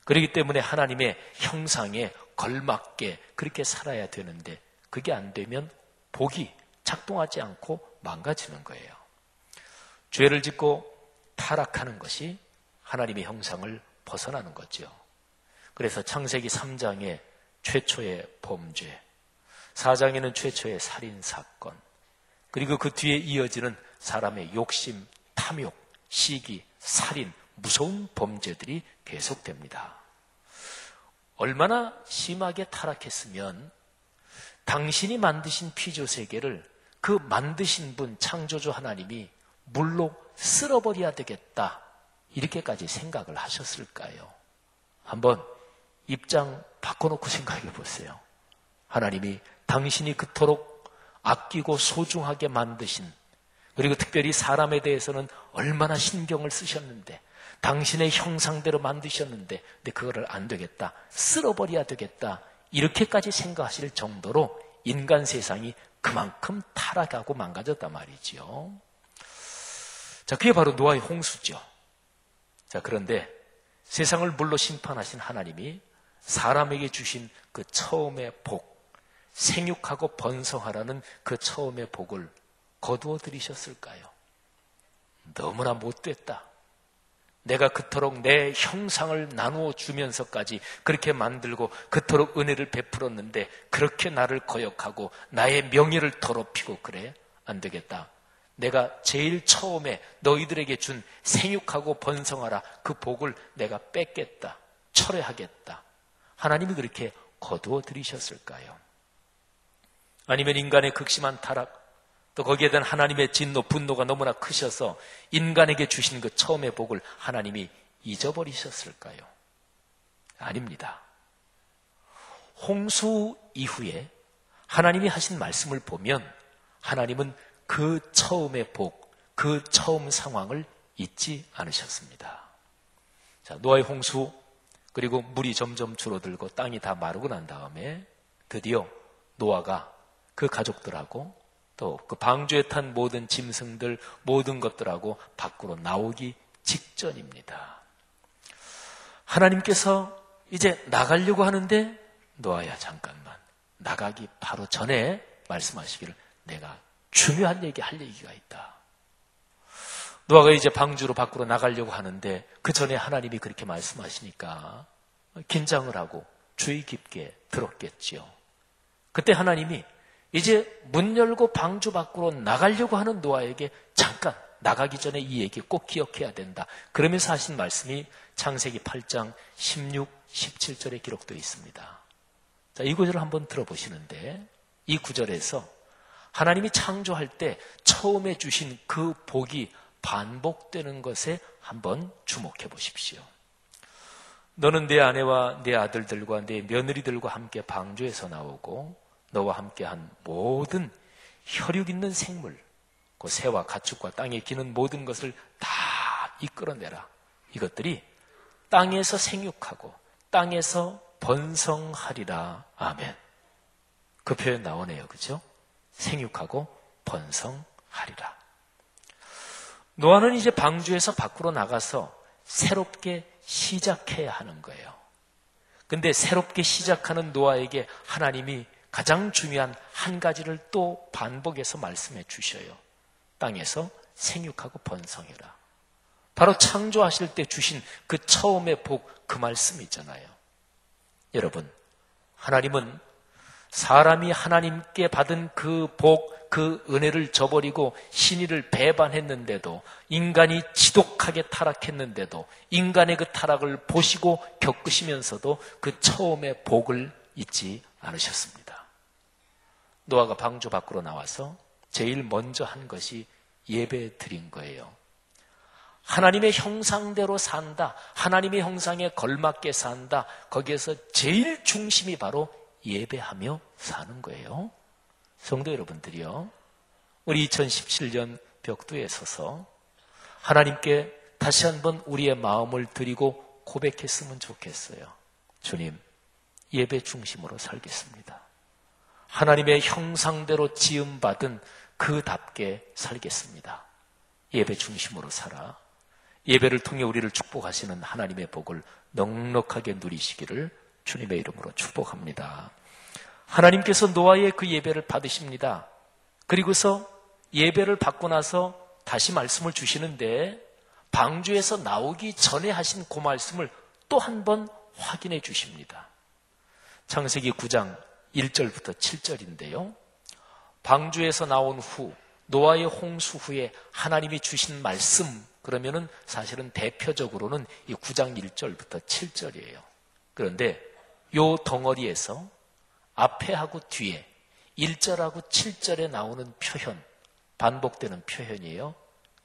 그렇기 때문에 하나님의 형상에 걸맞게 그렇게 살아야 되는데 그게 안 되면 복이 작동하지 않고 망가지는 거예요. 죄를 짓고 타락하는 것이 하나님의 형상을 벗어나는 거죠. 그래서 창세기 3장의 최초의 범죄, 4장에는 최초의 살인사건, 그리고 그 뒤에 이어지는 사람의 욕심, 탐욕, 시기, 살인, 무서운 범죄들이 계속됩니다. 얼마나 심하게 타락했으면 당신이 만드신 피조세계를 그 만드신 분, 창조주 하나님이 물로 쓸어버려야 되겠다, 이렇게까지 생각을 하셨을까요? 한번 입장 바꿔놓고 생각해 보세요. 하나님이 당신이 그토록 아끼고 소중하게 만드신, 그리고 특별히 사람에 대해서는 얼마나 신경을 쓰셨는데, 당신의 형상대로 만드셨는데, 근데 그거를 안 되겠다, 쓸어버려야 되겠다, 이렇게까지 생각하실 정도로 인간 세상이 그만큼 타락하고 망가졌단 말이지요. 자, 그게 바로 노아의 홍수죠. 자, 그런데 세상을 물로 심판하신 하나님이 사람에게 주신 그 처음의 복, 생육하고 번성하라는 그 처음의 복을 거두어 들이셨을까요? 너무나 못됐다. 내가 그토록 내 형상을 나누어 주면서까지 그렇게 만들고 그토록 은혜를 베풀었는데 그렇게 나를 거역하고 나의 명예를 더럽히고 그래? 안 되겠다. 내가 제일 처음에 너희들에게 준 생육하고 번성하라 그 복을 내가 뺏겠다. 철회하겠다. 하나님이 그렇게 거두어 들이셨을까요? 아니면 인간의 극심한 타락, 또 거기에 대한 하나님의 진노, 분노가 너무나 크셔서 인간에게 주신 그 처음의 복을 하나님이 잊어버리셨을까요? 아닙니다. 홍수 이후에 하나님이 하신 말씀을 보면 하나님은 그 처음의 복, 그 처음 상황을 잊지 않으셨습니다. 자, 노아의 홍수, 그리고 물이 점점 줄어들고 땅이 다 마르고 난 다음에 드디어 노아가 그 가족들하고 또 그 방주에 탄 모든 짐승들, 모든 것들하고 밖으로 나오기 직전입니다. 하나님께서 이제 나가려고 하는데 노아야 잠깐만, 나가기 바로 전에 말씀하시기를 내가 중요한 얘기 할 얘기가 있다. 노아가 이제 방주로 밖으로 나가려고 하는데 그 전에 하나님이 그렇게 말씀하시니까 긴장을 하고 주의 깊게 들었겠지요. 그때 하나님이 이제 문 열고 방주 밖으로 나가려고 하는 노아에게 잠깐 나가기 전에 이 얘기 꼭 기억해야 된다. 그러면서 하신 말씀이 창세기 8장 16, 17절에 기록되어 있습니다. 자, 이 구절을 한번 들어보시는데 이 구절에서 하나님이 창조할 때 처음에 주신 그 복이 반복되는 것에 한번 주목해 보십시오. 너는 내 아내와 내 아들들과 내 며느리들과 함께 방주에서 나오고 너와 함께한 모든 혈육 있는 생물, 그 새와 가축과 땅에 기는 모든 것을 다 이끌어내라. 이것들이 땅에서 생육하고 땅에서 번성하리라. 아멘. 그 표현 나오네요. 그죠? 생육하고 번성하리라. 노아는 이제 방주에서 밖으로 나가서 새롭게 시작해야 하는 거예요. 근데 새롭게 시작하는 노아에게 하나님이 가장 중요한 한 가지를 또 반복해서 말씀해 주셔요. 땅에서 생육하고 번성해라. 바로 창조하실 때 주신 그 처음의 복, 그 말씀 있잖아요. 여러분, 하나님은 사람이 하나님께 받은 그 복, 그 은혜를 저버리고 신의를 배반했는데도, 인간이 지독하게 타락했는데도 인간의 그 타락을 보시고 겪으시면서도 그 처음의 복을 잊지 않으셨습니다. 노아가 방주 밖으로 나와서 제일 먼저 한 것이 예배 드린 거예요. 하나님의 형상대로 산다, 하나님의 형상에 걸맞게 산다, 거기에서 제일 중심이 바로 예배하며 사는 거예요. 성도 여러분들이요, 우리 2017년 벽두에 서서 하나님께 다시 한번 우리의 마음을 드리고 고백했으면 좋겠어요. 주님, 예배 중심으로 살겠습니다. 하나님의 형상대로 지음받은 그답게 살겠습니다. 예배 중심으로 살아 예배를 통해 우리를 축복하시는 하나님의 복을 넉넉하게 누리시기를 주님의 이름으로 축복합니다. 하나님께서 노아의 그 예배를 받으십니다. 그리고서 예배를 받고 나서 다시 말씀을 주시는데 방주에서 나오기 전에 하신 그 말씀을 또 한 번 확인해 주십니다. 창세기 9장 1절부터 7절인데요. 방주에서 나온 후, 노아의 홍수 후에 하나님이 주신 말씀, 그러면은 사실은 대표적으로는 이 9장 1절부터 7절이에요. 그런데 요 덩어리에서 앞에 하고 뒤에 1절하고 7절에 나오는 표현, 반복되는 표현이에요.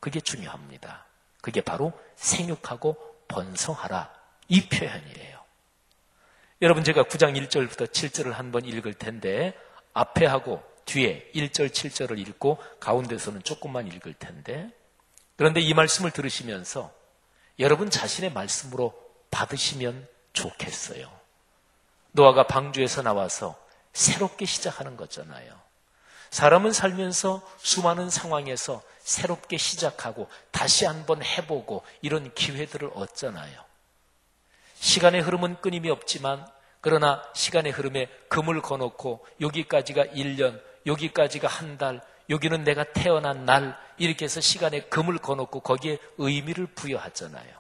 그게 중요합니다. 그게 바로 생육하고 번성하라, 이 표현이에요. 여러분 제가 9장 1절부터 7절을 한번 읽을 텐데 앞에 하고 뒤에 1절 7절을 읽고 가운데서는 조금만 읽을 텐데, 그런데 이 말씀을 들으시면서 여러분 자신의 말씀으로 받으시면 좋겠어요. 노아가 방주에서 나와서 새롭게 시작하는 거잖아요. 사람은 살면서 수많은 상황에서 새롭게 시작하고 다시 한번 해보고 이런 기회들을 얻잖아요. 시간의 흐름은 끊임이 없지만, 그러나 시간의 흐름에 금을 거놓고 여기까지가 1년, 여기까지가 한 달, 여기는 내가 태어난 날, 이렇게 해서 시간에 금을 거놓고 거기에 의미를 부여하잖아요.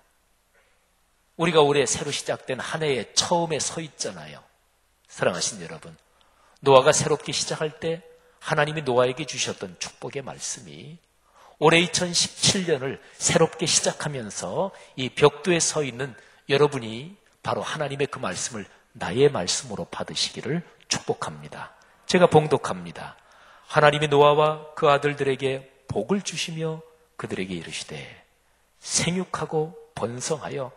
우리가 올해 새로 시작된 한 해의 처음에 서 있잖아요. 사랑하신 여러분, 노아가 새롭게 시작할 때 하나님이 노아에게 주셨던 축복의 말씀이 올해 2017년을 새롭게 시작하면서 이 벽두에 서 있는 여러분이 바로 하나님의 그 말씀을 나의 말씀으로 받으시기를 축복합니다. 제가 봉독합니다. 하나님이 노아와 그 아들들에게 복을 주시며 그들에게 이르시되 생육하고 번성하여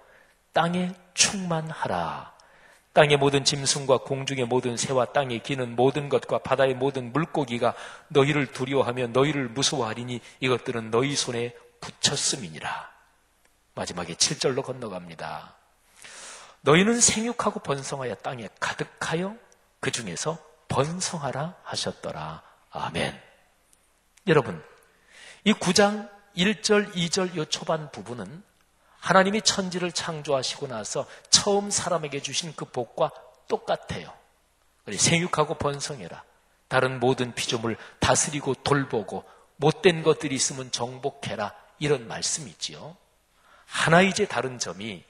땅에 충만하라. 땅의 모든 짐승과 공중의 모든 새와 땅에 기는 모든 것과 바다의 모든 물고기가 너희를 두려워하며 너희를 무서워하리니 이것들은 너희 손에 붙였음이니라. 마지막에 7절로 건너갑니다. 너희는 생육하고 번성하여 땅에 가득하여 그 중에서 번성하라 하셨더라. 아멘. 여러분, 이 9장 1절, 2절 이 초반 부분은 하나님이 천지를 창조하시고 나서 처음 사람에게 주신 그 복과 똑같아요. 생육하고 번성해라. 다른 모든 피조물 다스리고 돌보고 못된 것들이 있으면 정복해라. 이런 말씀이지요. 하나 이제 다른 점이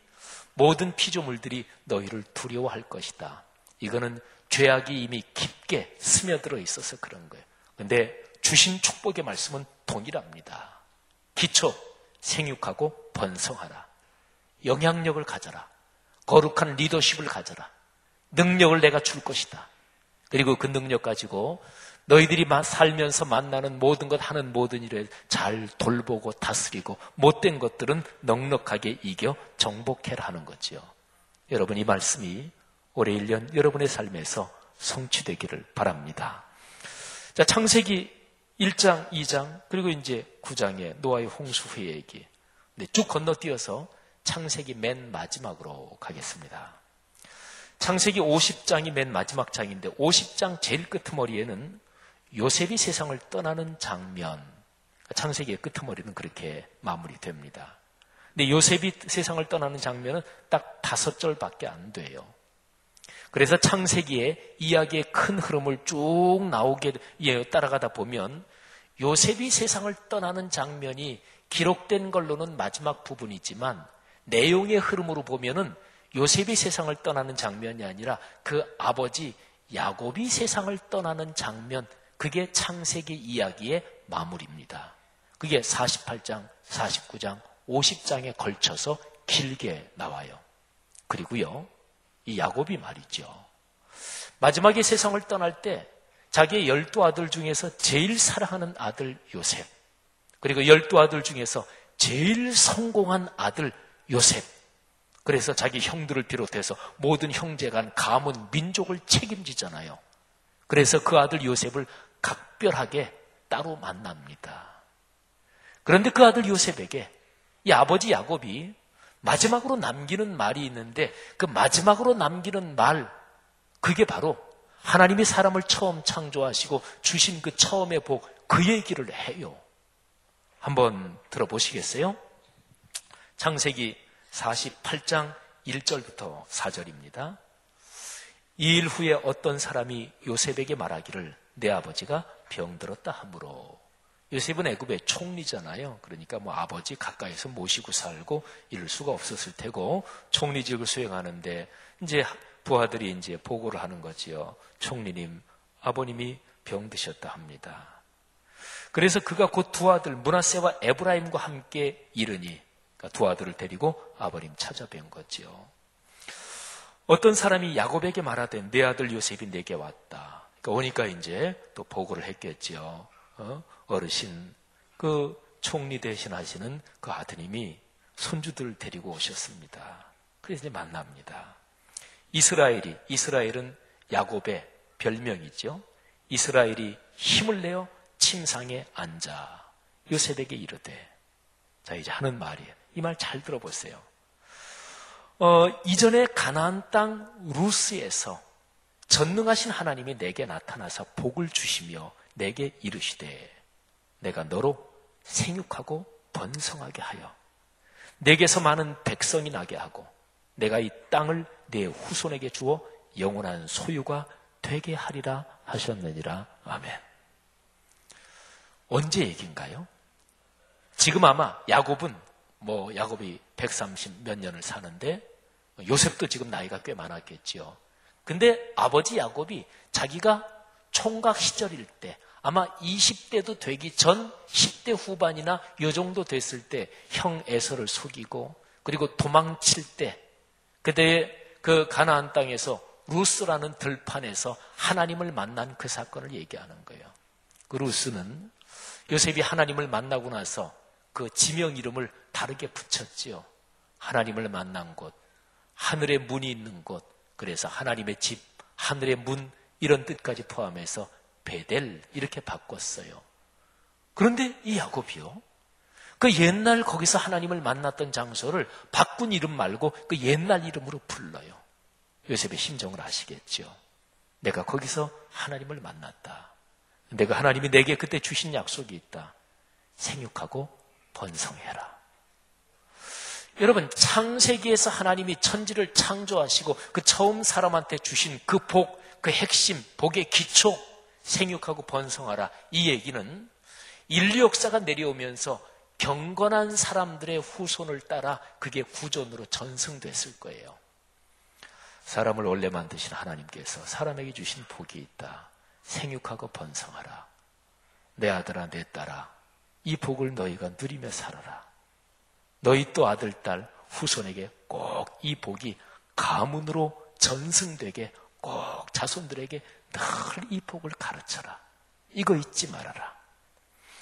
모든 피조물들이 너희를 두려워할 것이다. 이거는 죄악이 이미 깊게 스며들어 있어서 그런 거예요. 그런데 주신 축복의 말씀은 동일합니다. 기초, 생육하고 번성하라. 영향력을 가져라. 거룩한 리더십을 가져라. 능력을 내가 줄 것이다. 그리고 그 능력 가지고 너희들이 살면서 만나는 모든 것, 하는 모든 일에 잘 돌보고 다스리고 못된 것들은 넉넉하게 이겨 정복해라 하는 거지요. 여러분, 이 말씀이 올해 1년 여러분의 삶에서 성취되기를 바랍니다. 자, 창세기 1장, 2장, 그리고 이제 9장의 노아의 홍수 후의 얘기. 쭉 건너뛰어서 창세기 맨 마지막으로 가겠습니다. 창세기 50장이 맨 마지막 장인데 50장 제일 끄트머리에는 요셉이 세상을 떠나는 장면, 창세기의 끄트머리는 그렇게 마무리됩니다. 근데 요셉이 세상을 떠나는 장면은 딱 5절밖에 안 돼요. 그래서 창세기의 이야기의 큰 흐름을 쭉 나오게 따라가다 보면 요셉이 세상을 떠나는 장면이 기록된 걸로는 마지막 부분이지만 내용의 흐름으로 보면은 요셉이 세상을 떠나는 장면이 아니라 그 아버지 야곱이 세상을 떠나는 장면, 그게 창세기 이야기의 마무리입니다. 그게 48장, 49장, 50장에 걸쳐서 길게 나와요. 그리고요, 이 야곱이 말이죠. 마지막에 세상을 떠날 때 자기의 12아들 중에서 제일 사랑하는 아들 요셉, 그리고 12아들 중에서 제일 성공한 아들 요셉, 그래서 자기 형들을 비롯해서 모든 형제간 가문 민족을 책임지잖아요. 그래서 그 아들 요셉을 각별하게 따로 만납니다. 그런데 그 아들 요셉에게 이 아버지 야곱이 마지막으로 남기는 말이 있는데 그 마지막으로 남기는 말, 그게 바로 하나님이 사람을 처음 창조하시고 주신 그 처음의 복, 그 얘기를 해요. 한번 들어보시겠어요? 창세기 48장 1절부터 4절입니다. 이 일 후에 어떤 사람이 요셉에게 말하기를 내 아버지가 병들었다 하므로. 요셉은 애굽의 총리잖아요. 그러니까 아버지 가까이서 모시고 살고 이럴 수가 없었을 테고 총리직을 수행하는데 이제 부하들이 이제 보고를 하는 거지요. 총리님, 아버님이 병드셨다 합니다. 그래서 그가 곧 두 아들 므낫세와 에브라임과 함께 이르니, 그러니까 두 아들을 데리고 아버님 찾아뵌 거지요. 어떤 사람이 야곱에게 말하되 내 아들 요셉이 내게 왔다. 그러니까 오니까 이제 또 보고를 했겠지요. 어르신, 그 총리 대신 하시는 그 아드님이 손주들을 데리고 오셨습니다. 그래서 이제 만납니다. 이스라엘은 야곱의 별명이죠. 이스라엘이 힘을 내어 침상에 앉아 요셉에게 이르되. 자, 이제 하는 말이에요. 이 말 잘 들어보세요. 이전에 가나안 땅 루스에서 전능하신 하나님이 내게 나타나서 복을 주시며 내게 이르시되 내가 너로 생육하고 번성하게 하여 내게서 많은 백성이 나게 하고 내가 이 땅을 내 후손에게 주어 영원한 소유가 되게 하리라 하셨느니라. 아멘. 언제 얘기인가요? 지금 아마 야곱이 130 몇 년을 사는데 요셉도 지금 나이가 꽤 많았겠지요. 근데 아버지 야곱이 자기가 총각 시절일 때 아마 20대도 되기 전 10대 후반이나 요 정도 됐을 때 형 에서를 속이고 그리고 도망칠 때 그때 그 가나안 땅에서 루스라는 들판에서 하나님을 만난 그 사건을 얘기하는 거예요. 그 루스는 요셉이 하나님을 만나고 나서 그 지명 이름을 다르게 붙였지요. 하나님을 만난 곳, 하늘의 문이 있는 곳, 그래서 하나님의 집, 하늘의 문 이런 뜻까지 포함해서 베델 이렇게 바꿨어요. 그런데 이 야곱이요, 그 옛날 거기서 하나님을 만났던 장소를 바꾼 이름 말고 그 옛날 이름으로 불러요. 요셉의 심정을 아시겠죠? 내가 거기서 하나님을 만났다. 내가 하나님이 내게 그때 주신 약속이 있다. 생육하고 번성해라. 여러분, 창세기에서 하나님이 천지를 창조하시고 그 처음 사람한테 주신 그 복, 그 핵심, 복의 기초, 생육하고 번성하라. 이 얘기는 인류 역사가 내려오면서 경건한 사람들의 후손을 따라 그게 구존으로 전승됐을 거예요. 사람을 원래 만드신 하나님께서 사람에게 주신 복이 있다. 생육하고 번성하라. 내 아들아, 내 딸아, 이 복을 너희가 누리며 살아라. 너희 또 아들, 딸, 후손에게 꼭 이 복이 가문으로 전승되게 꼭 자손들에게 늘 이 복을 가르쳐라. 이거 잊지 말아라.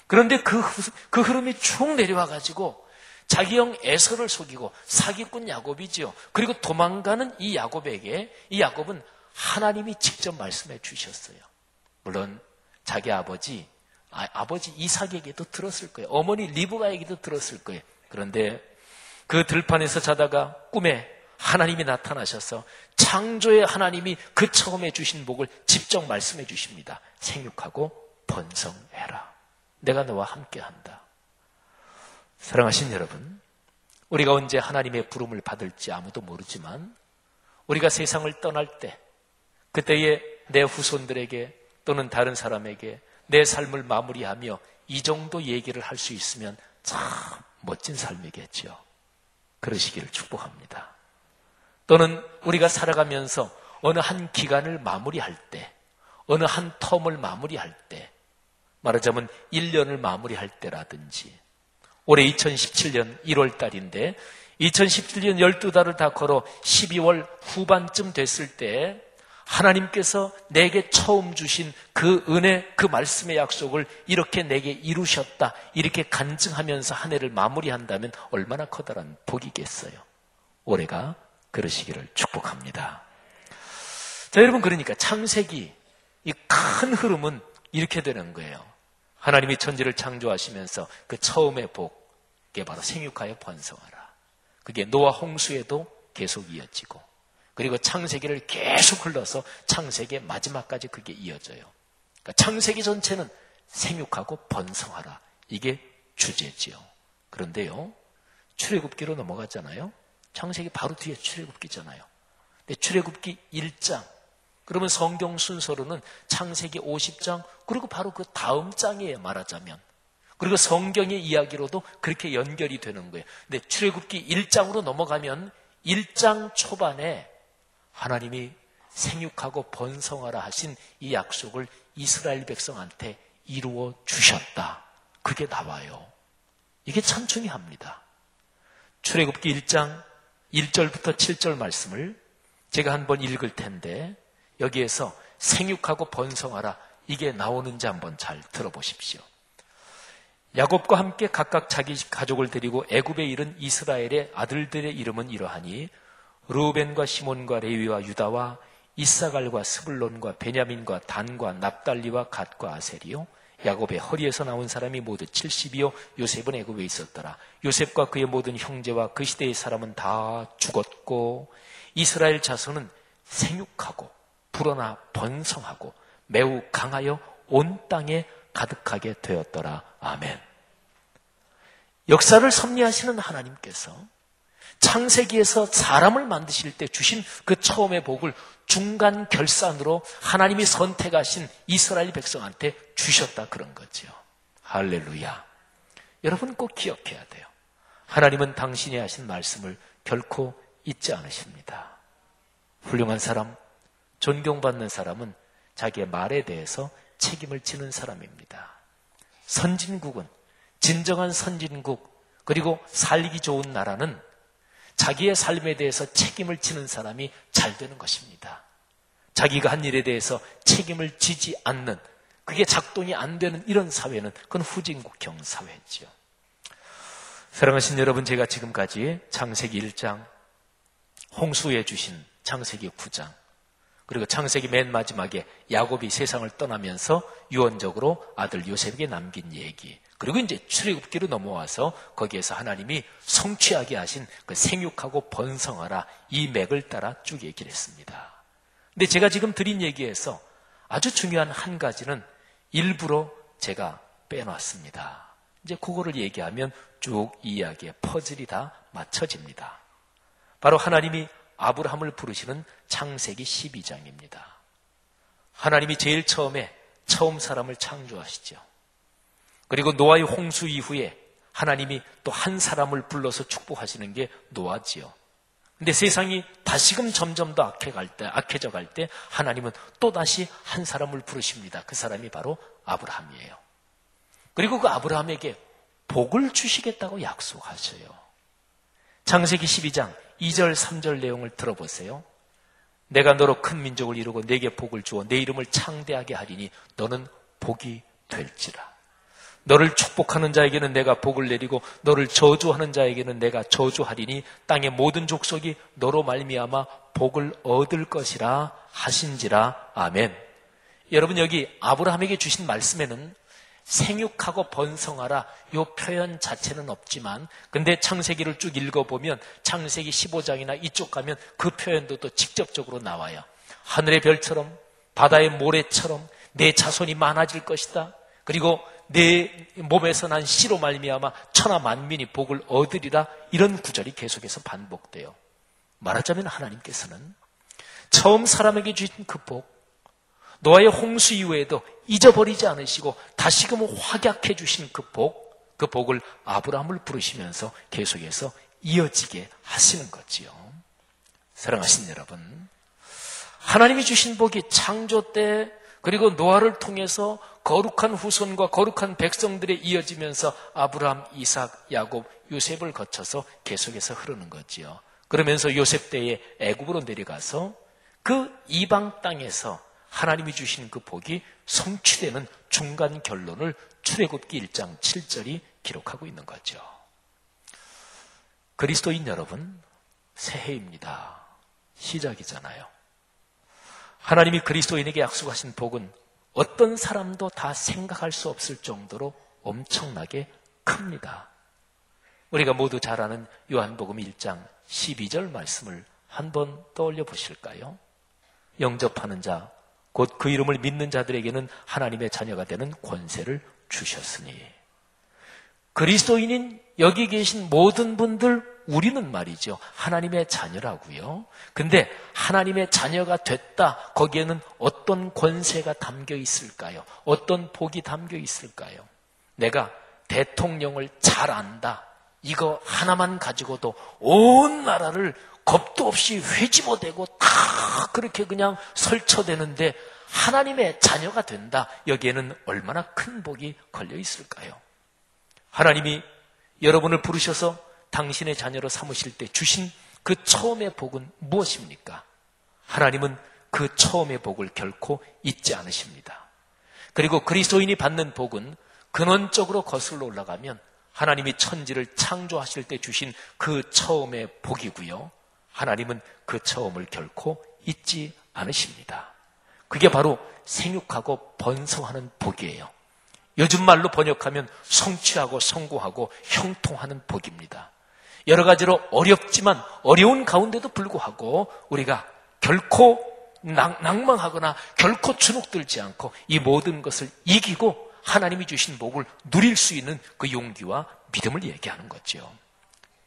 그런데 그 흐름이 쭉 내려와가지고 자기 형 에서를 속이고 사기꾼 야곱이지요. 그리고 도망가는 이 야곱에게 이 야곱은 하나님이 직접 말씀해 주셨어요. 물론 자기 아버지 이삭에게도 들었을 거예요. 어머니 리브가에게도 들었을 거예요. 그런데 그 들판에서 자다가 꿈에 하나님이 나타나셔서 창조의 하나님이 그 처음에 주신 복을 직접 말씀해 주십니다. 생육하고 번성해라. 내가 너와 함께한다. 사랑하신 여러분, 우리가 언제 하나님의 부름을 받을지 아무도 모르지만 우리가 세상을 떠날 때 그때에 내 후손들에게 또는 다른 사람에게 내 삶을 마무리하며 이 정도 얘기를 할 수 있으면 참 멋진 삶이겠죠. 그러시기를 축복합니다. 또는 우리가 살아가면서 어느 한 기간을 마무리할 때, 어느 한 텀을 마무리할 때, 말하자면 1년을 마무리할 때라든지, 올해 2017년 1월 달인데 2017년 12달을 다 걸어 12월 후반쯤 됐을 때 하나님께서 내게 처음 주신 그 은혜, 그 말씀의 약속을 이렇게 내게 이루셨다, 이렇게 간증하면서 한 해를 마무리한다면 얼마나 커다란 복이겠어요. 올해가 그러시기를 축복합니다. 자, 여러분, 그러니까 창세기 이 큰 흐름은 이렇게 되는 거예요. 하나님이 천지를 창조하시면서 그 처음의 복, 그게 바로 생육하여 번성하라. 그게 노아 홍수에도 계속 이어지고, 그리고 창세기를 계속 흘러서 창세기의 마지막까지 그게 이어져요. 그러니까 창세기 전체는 생육하고 번성하라. 이게 주제지요. 그런데요, 출애굽기로 넘어갔잖아요. 창세기 바로 뒤에 출애굽기잖아요. 근데 출애굽기 1장, 그러면 성경 순서로는 창세기 50장, 그리고 바로 그 다음 장이에요, 말하자면. 그리고 성경의 이야기로도 그렇게 연결이 되는 거예요. 근데 출애굽기 1장으로 넘어가면 1장 초반에 하나님이 생육하고 번성하라 하신 이 약속을 이스라엘 백성한테 이루어 주셨다. 그게 나와요. 이게 참 중요합니다. 출애굽기 1장 1절부터 7절 말씀을 제가 한번 읽을 텐데 여기에서 생육하고 번성하라 이게 나오는지 한번 잘 들어보십시오. 야곱과 함께 각각 자기 가족을 데리고 애굽에 이른 이스라엘의 아들들의 이름은 이러하니 르우벤과 시몬과 레위와 유다와 이사갈과 스불론과 베냐민과 단과 납달리와 갓과 아셀이요 야곱의 허리에서 나온 사람이 모두 70이요 요셉은 애굽에 있었더라. 요셉과 그의 모든 형제와 그 시대의 사람은 다 죽었고 이스라엘 자손은 생육하고 불어나 번성하고 매우 강하여 온 땅에 가득하게 되었더라. 아멘. 역사를 섭리하시는 하나님께서 창세기에서 사람을 만드실 때 주신 그 처음의 복을 중간 결산으로 하나님이 선택하신 이스라엘 백성한테 주셨다 그런 거죠. 할렐루야. 여러분 꼭 기억해야 돼요. 하나님은 당신이 하신 말씀을 결코 잊지 않으십니다. 훌륭한 사람, 존경받는 사람은 자기의 말에 대해서 책임을 지는 사람입니다. 선진국은, 진정한 선진국, 그리고 살기 좋은 나라는 자기의 삶에 대해서 책임을 지는 사람이 잘 되는 것입니다. 자기가 한 일에 대해서 책임을 지지 않는, 그게 작동이 안 되는 이런 사회는 그건 후진국형 사회지요. 사랑하신 여러분, 제가 지금까지 창세기 1장, 홍수에 주신 창세기 9장, 그리고 창세기 맨 마지막에 야곱이 세상을 떠나면서 유언적으로 아들 요셉에게 남긴 얘기, 그리고 이제 출애굽기로 넘어와서 거기에서 하나님이 성취하게 하신 그 생육하고 번성하라, 이 맥을 따라 쭉 얘기를 했습니다. 근데 제가 지금 드린 얘기에서 아주 중요한 한 가지는 일부러 제가 빼놨습니다. 이제 그거를 얘기하면 쭉 이야기의 퍼즐이 다 맞춰집니다. 바로 하나님이 아브라함을 부르시는 창세기 12장입니다. 하나님이 제일 처음 사람을 창조하시죠. 그리고 노아의 홍수 이후에 하나님이 또 한 사람을 불러서 축복하시는 게 노아지요. 근데 세상이 다시금 점점 더 악해져 갈 때 하나님은 또다시 한 사람을 부르십니다. 그 사람이 바로 아브라함이에요. 그리고 그 아브라함에게 복을 주시겠다고 약속하셔요. 창세기 12장 2절 3절 내용을 들어보세요. 내가 너로 큰 민족을 이루고 내게 복을 주어 내 이름을 창대하게 하리니 너는 복이 될지라. 너를 축복하는 자에게는 내가 복을 내리고 너를 저주하는 자에게는 내가 저주하리니 땅의 모든 족속이 너로 말미암아 복을 얻을 것이라 하신지라. 아멘. 여러분, 여기 아브라함에게 주신 말씀에는 생육하고 번성하라 이 표현 자체는 없지만, 근데 창세기를 쭉 읽어보면 창세기 15장이나 이쪽 가면 그 표현도 또 직접적으로 나와요. 하늘의 별처럼 바다의 모래처럼 내 자손이 많아질 것이다. 그리고 내 몸에서 난 씨로 말미암아 천하 만민이 복을 얻으리라. 이런 구절이 계속해서 반복돼요. 말하자면 하나님께서는 처음 사람에게 주신 그 복, 노아의 홍수 이후에도 잊어버리지 않으시고 다시금 확약해 주신 그 복을 아브라함을 부르시면서 계속해서 이어지게 하시는 거지요. 사랑하신 여러분, 하나님이 주신 복이 창조 때 그리고 노아를 통해서 거룩한 후손과 거룩한 백성들에 이어지면서 아브라함, 이삭, 야곱, 요셉을 거쳐서 계속해서 흐르는 거지요. 그러면서 요셉 때에 애굽으로 내려가서 그 이방 땅에서 하나님이 주신 그 복이 성취되는 중간 결론을 출애굽기 1장 7절이 기록하고 있는 거죠. 그리스도인 여러분, 새해입니다. 시작이잖아요. 하나님이 그리스도인에게 약속하신 복은 어떤 사람도 다 생각할 수 없을 정도로 엄청나게 큽니다. 우리가 모두 잘 아는 요한복음 1장 12절 말씀을 한번 떠올려 보실까요? 영접하는 자, 곧 그 이름을 믿는 자들에게는 하나님의 자녀가 되는 권세를 주셨으니. 그리스도인인 여기 계신 모든 분들, 우리는 말이죠, 하나님의 자녀라고요. 근데 하나님의 자녀가 됐다, 거기에는 어떤 권세가 담겨 있을까요? 어떤 복이 담겨 있을까요? 내가 대통령을 잘 안다, 이거 하나만 가지고도 온 나라를 겁도 없이 회집어대고 다 그렇게 그냥 설쳐대는데 하나님의 자녀가 된다, 여기에는 얼마나 큰 복이 걸려 있을까요? 하나님이 여러분을 부르셔서 당신의 자녀로 삼으실 때 주신 그 처음의 복은 무엇입니까? 하나님은 그 처음의 복을 결코 잊지 않으십니다. 그리고 그리스도인이 받는 복은 근원적으로 거슬러 올라가면 하나님이 천지를 창조하실 때 주신 그 처음의 복이고요. 하나님은 그 처음을 결코 잊지 않으십니다. 그게 바로 생육하고 번성하는 복이에요. 요즘 말로 번역하면 성취하고 성공하고 형통하는 복입니다. 여러 가지로 어렵지만 어려운 가운데도 불구하고 우리가 결코 낭망하거나 결코 주눅들지 않고 이 모든 것을 이기고 하나님이 주신 복을 누릴 수 있는 그 용기와 믿음을 얘기하는 거죠.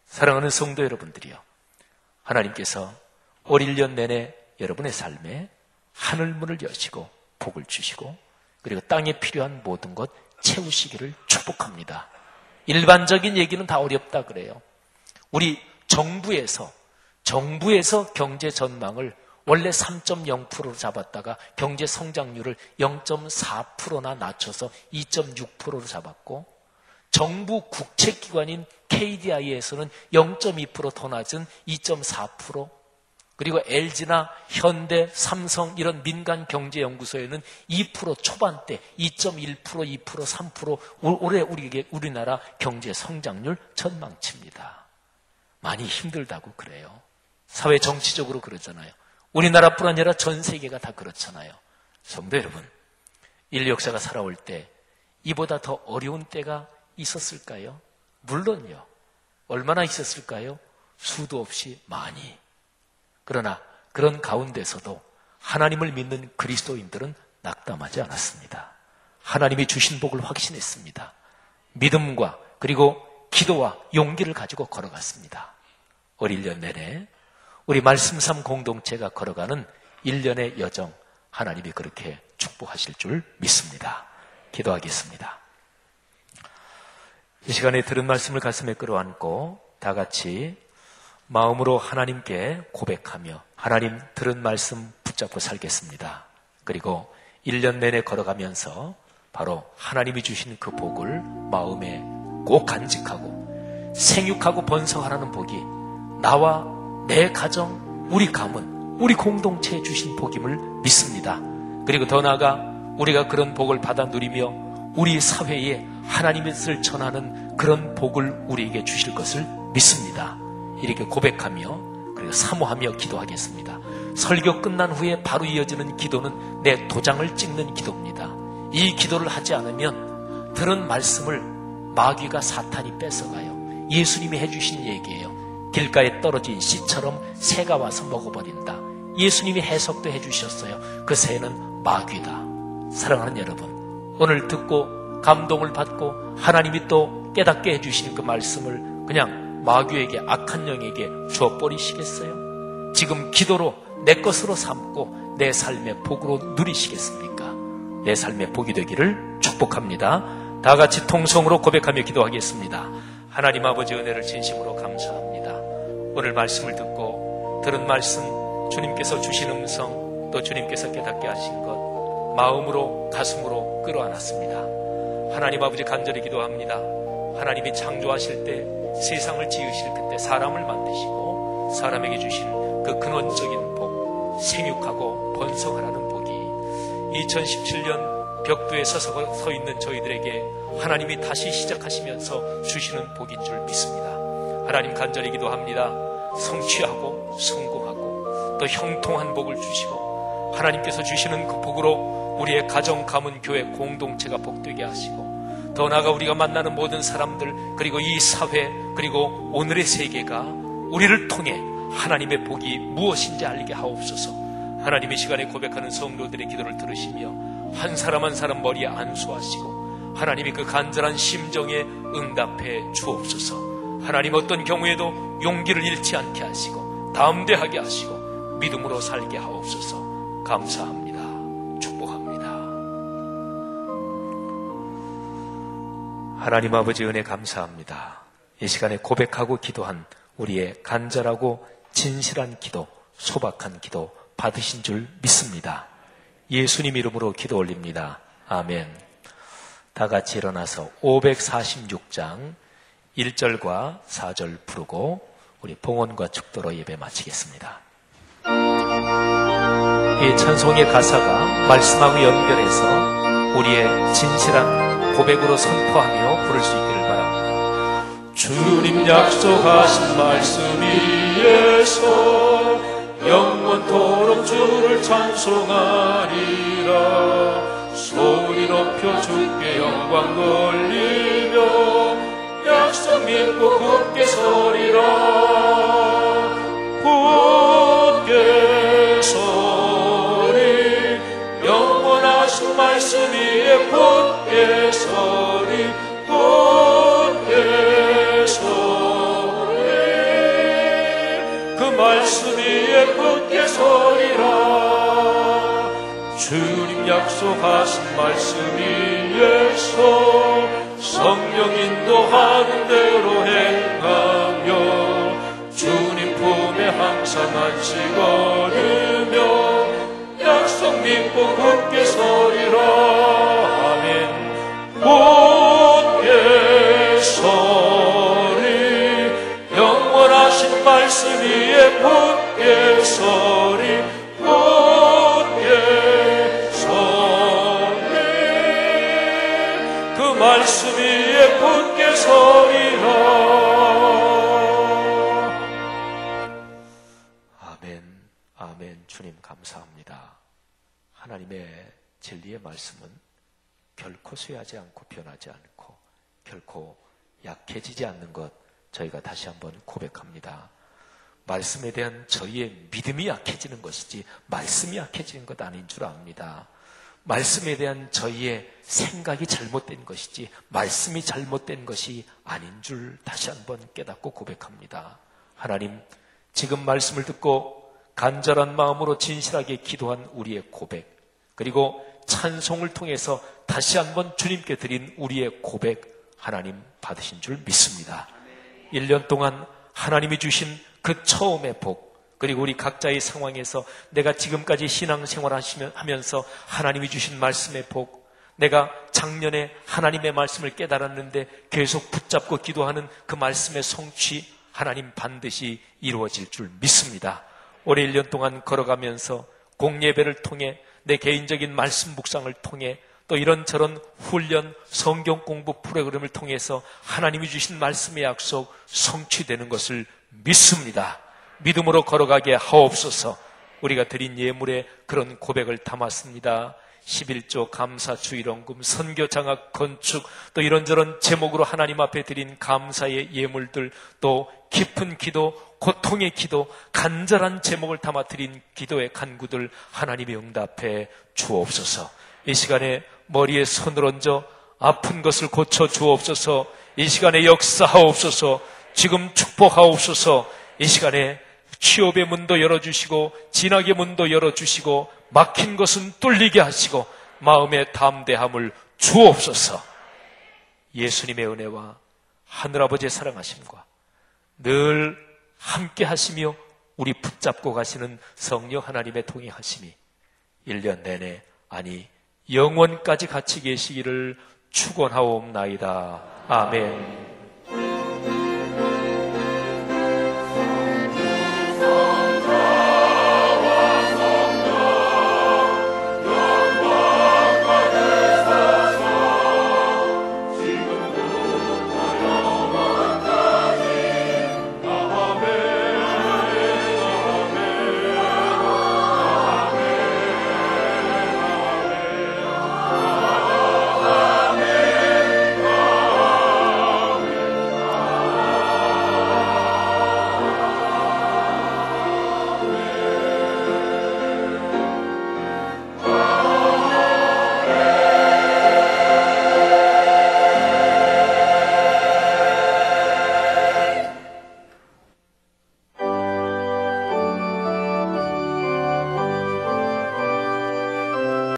사랑하는 성도 여러분들이요, 하나님께서 올 1년 내내 여러분의 삶에 하늘문을 여시고 복을 주시고 그리고 땅에 필요한 모든 것 채우시기를 축복합니다. 일반적인 얘기는 다 어렵다 그래요. 우리 정부에서 경제 전망을 원래 3.0%로 잡았다가 경제 성장률을 0.4%나 낮춰서 2.6%로 잡았고, 정부 국책기관인 KDI에서는 0.2% 더 낮은 2.4%, 그리고 LG나 현대, 삼성 이런 민간 경제연구소에는 2% 초반대, 2.1%, 2%, 3% 올해 우리나라 경제 성장률 전망치입니다. 많이 힘들다고 그래요. 사회 정치적으로 그러잖아요. 우리나라뿐 아니라 전 세계가 다 그렇잖아요. 성도 여러분, 인류 역사가 살아올 때 이보다 더 어려운 때가 있었을까요? 물론요. 얼마나 있었을까요? 수도 없이 많이. 그러나 그런 가운데서도 하나님을 믿는 그리스도인들은 낙담하지 않았습니다. 하나님이 주신 복을 확신했습니다. 믿음과 그리고 기도와 용기를 가지고 걸어갔습니다. 올 1년 내내 우리 말씀삼 공동체가 걸어가는 1년의 여정, 하나님이 그렇게 축복하실 줄 믿습니다. 기도하겠습니다. 이 시간에 들은 말씀을 가슴에 끌어안고 다 같이 마음으로 하나님께 고백하며 하나님 들은 말씀 붙잡고 살겠습니다. 그리고 1년 내내 걸어가면서 바로 하나님이 주신 그 복을 마음에 꼭 간직하고 생육하고 번성하라는 복이 나와 내 가정, 우리 가문, 우리 공동체에 주신 복임을 믿습니다. 그리고 더 나아가 우리가 그런 복을 받아 누리며 우리 사회에 하나님의 뜻을 전하는 그런 복을 우리에게 주실 것을 믿습니다. 이렇게 고백하며 그리고 사모하며 기도하겠습니다. 설교 끝난 후에 바로 이어지는 기도는 내 도장을 찍는 기도입니다. 이 기도를 하지 않으면 들은 말씀을 마귀가 사탄이 뺏어가요. 예수님이 해주신 얘기예요. 길가에 떨어진 씨처럼 새가 와서 먹어버린다. 예수님이 해석도 해주셨어요. 그 새는 마귀다. 사랑하는 여러분, 오늘 듣고 감동을 받고 하나님이 또 깨닫게 해주신 그 말씀을 그냥 마귀에게, 악한 영에게 주어버리시겠어요? 지금 기도로 내 것으로 삼고 내 삶의 복으로 누리시겠습니까? 내 삶의 복이 되기를 축복합니다. 다 같이 통성으로 고백하며 기도하겠습니다. 하나님 아버지, 은혜를 진심으로 감사합니다. 오늘 말씀을 듣고 들은 말씀, 주님께서 주신 음성, 또 주님께서 깨닫게 하신 것 마음으로 가슴으로 끌어안았습니다. 하나님 아버지, 간절히 기도합니다. 하나님이 창조하실 때, 세상을 지으실 그때 사람을 만드시고 사람에게 주신 그 근원적인 복, 생육하고 번성하라는 복이 2017년 벽두에 서 있는 저희들에게 하나님이 다시 시작하시면서 주시는 복인 줄 믿습니다. 하나님, 간절히 기도합니다. 성취하고 성공하고 또 형통한 복을 주시고 하나님께서 주시는 그 복으로 우리의 가정, 가문, 교회, 공동체가 복되게 하시고 더 나아가 우리가 만나는 모든 사람들, 그리고 이 사회, 그리고 오늘의 세계가 우리를 통해 하나님의 복이 무엇인지 알게 하옵소서. 하나님의 시간에 고백하는 성도들의 기도를 들으시며 한 사람 한 사람 머리에 안수하시고 하나님이 그 간절한 심정에 응답해 주옵소서. 하나님, 어떤 경우에도 용기를 잃지 않게 하시고 담대하게 하시고 믿음으로 살게 하옵소서. 감사합니다. 축복합니다. 하나님 아버지, 은혜 감사합니다. 이 시간에 고백하고 기도한 우리의 간절하고 진실한 기도, 소박한 기도 받으신 줄 믿습니다. 예수님 이름으로 기도 올립니다. 아멘. 다 같이 일어나서 546장 1절과 4절 부르고 우리 봉헌과 축도로 예배 마치겠습니다. 이 찬송의 가사가 말씀하고 연결해서 우리의 진실한 고백으로 선포하며 부를 수 있기를 바랍니다. 주
주님 약속하신 말씀 위에서 영원토록 주를 찬송하리라. 소리 높여 주께 영광 돌리며 약속 믿고 굳게 서리라. 굳게 서리 영원하신 말씀 위에 굳게 서리. 굳게 서리 그 말씀 위에 굳게 서리라. 주님 약속하신 말씀 위에서 성령 인도하는 대로 행하며 주님 품에 항상 안식 얻으며 약속 믿고 굳게 서리라. 아멘. 굳게 서리 영원하신 말씀 위에 굳게 서리. 굳게 서리 그 말씀 위에 굳게 서리라.
아멘, 아멘. 주님 감사합니다. 하나님의 진리의 말씀은 결코 쇠하지 않고 변하지 않고 결코 약해지지 않는 것, 저희가 다시 한번 고백합니다. 말씀에 대한 저희의 믿음이 약해지는 것이지 말씀이 약해지는 것 아닌 줄 압니다. 말씀에 대한 저희의 생각이 잘못된 것이지 말씀이 잘못된 것이 아닌 줄 다시 한번 깨닫고 고백합니다. 하나님, 지금 말씀을 듣고 간절한 마음으로 진실하게 기도한 우리의 고백, 그리고 찬송을 통해서 다시 한번 주님께 드린 우리의 고백, 하나님 받으신 줄 믿습니다. 1년 동안 하나님이 주신 그 처음의 복, 그리고 우리 각자의 상황에서 내가 지금까지 신앙생활 하면서 하나님이 주신 말씀의 복, 내가 작년에 하나님의 말씀을 깨달았는데 계속 붙잡고 기도하는 그 말씀의 성취, 하나님 반드시 이루어질 줄 믿습니다. 올해 1년 동안 걸어가면서 공예배를 통해 내 개인적인 말씀 묵상을 통해 또 이런저런 훈련, 성경 공부 프로그램을 통해서 하나님이 주신 말씀의 약속 성취되는 것을 믿습니다. 믿음으로 걸어가게 하옵소서. 우리가 드린 예물에 그런 고백을 담았습니다. 11조 감사 주일원금, 선교 장학 건축, 또 이런저런 제목으로 하나님 앞에 드린 감사의 예물들, 또 깊은 기도, 고통의 기도, 간절한 제목을 담아 드린 기도의 간구들 하나님의 응답해 주옵소서. 이 시간에 머리에 손을 얹어 아픈 것을 고쳐 주옵소서. 이 시간에 역사하옵소서. 지금 축복하옵소서. 이 시간에 취업의 문도 열어주시고 진학의 문도 열어주시고 막힌 것은 뚫리게 하시고 마음의 담대함을 주옵소서. 예수님의 은혜와 하늘아버지의 사랑하심과 늘 함께 하시며 우리 붙잡고 가시는 성령 하나님의 동행하심이 1년 내내, 아니 영원까지 같이 계시기를 축원하옵나이다. 아멘.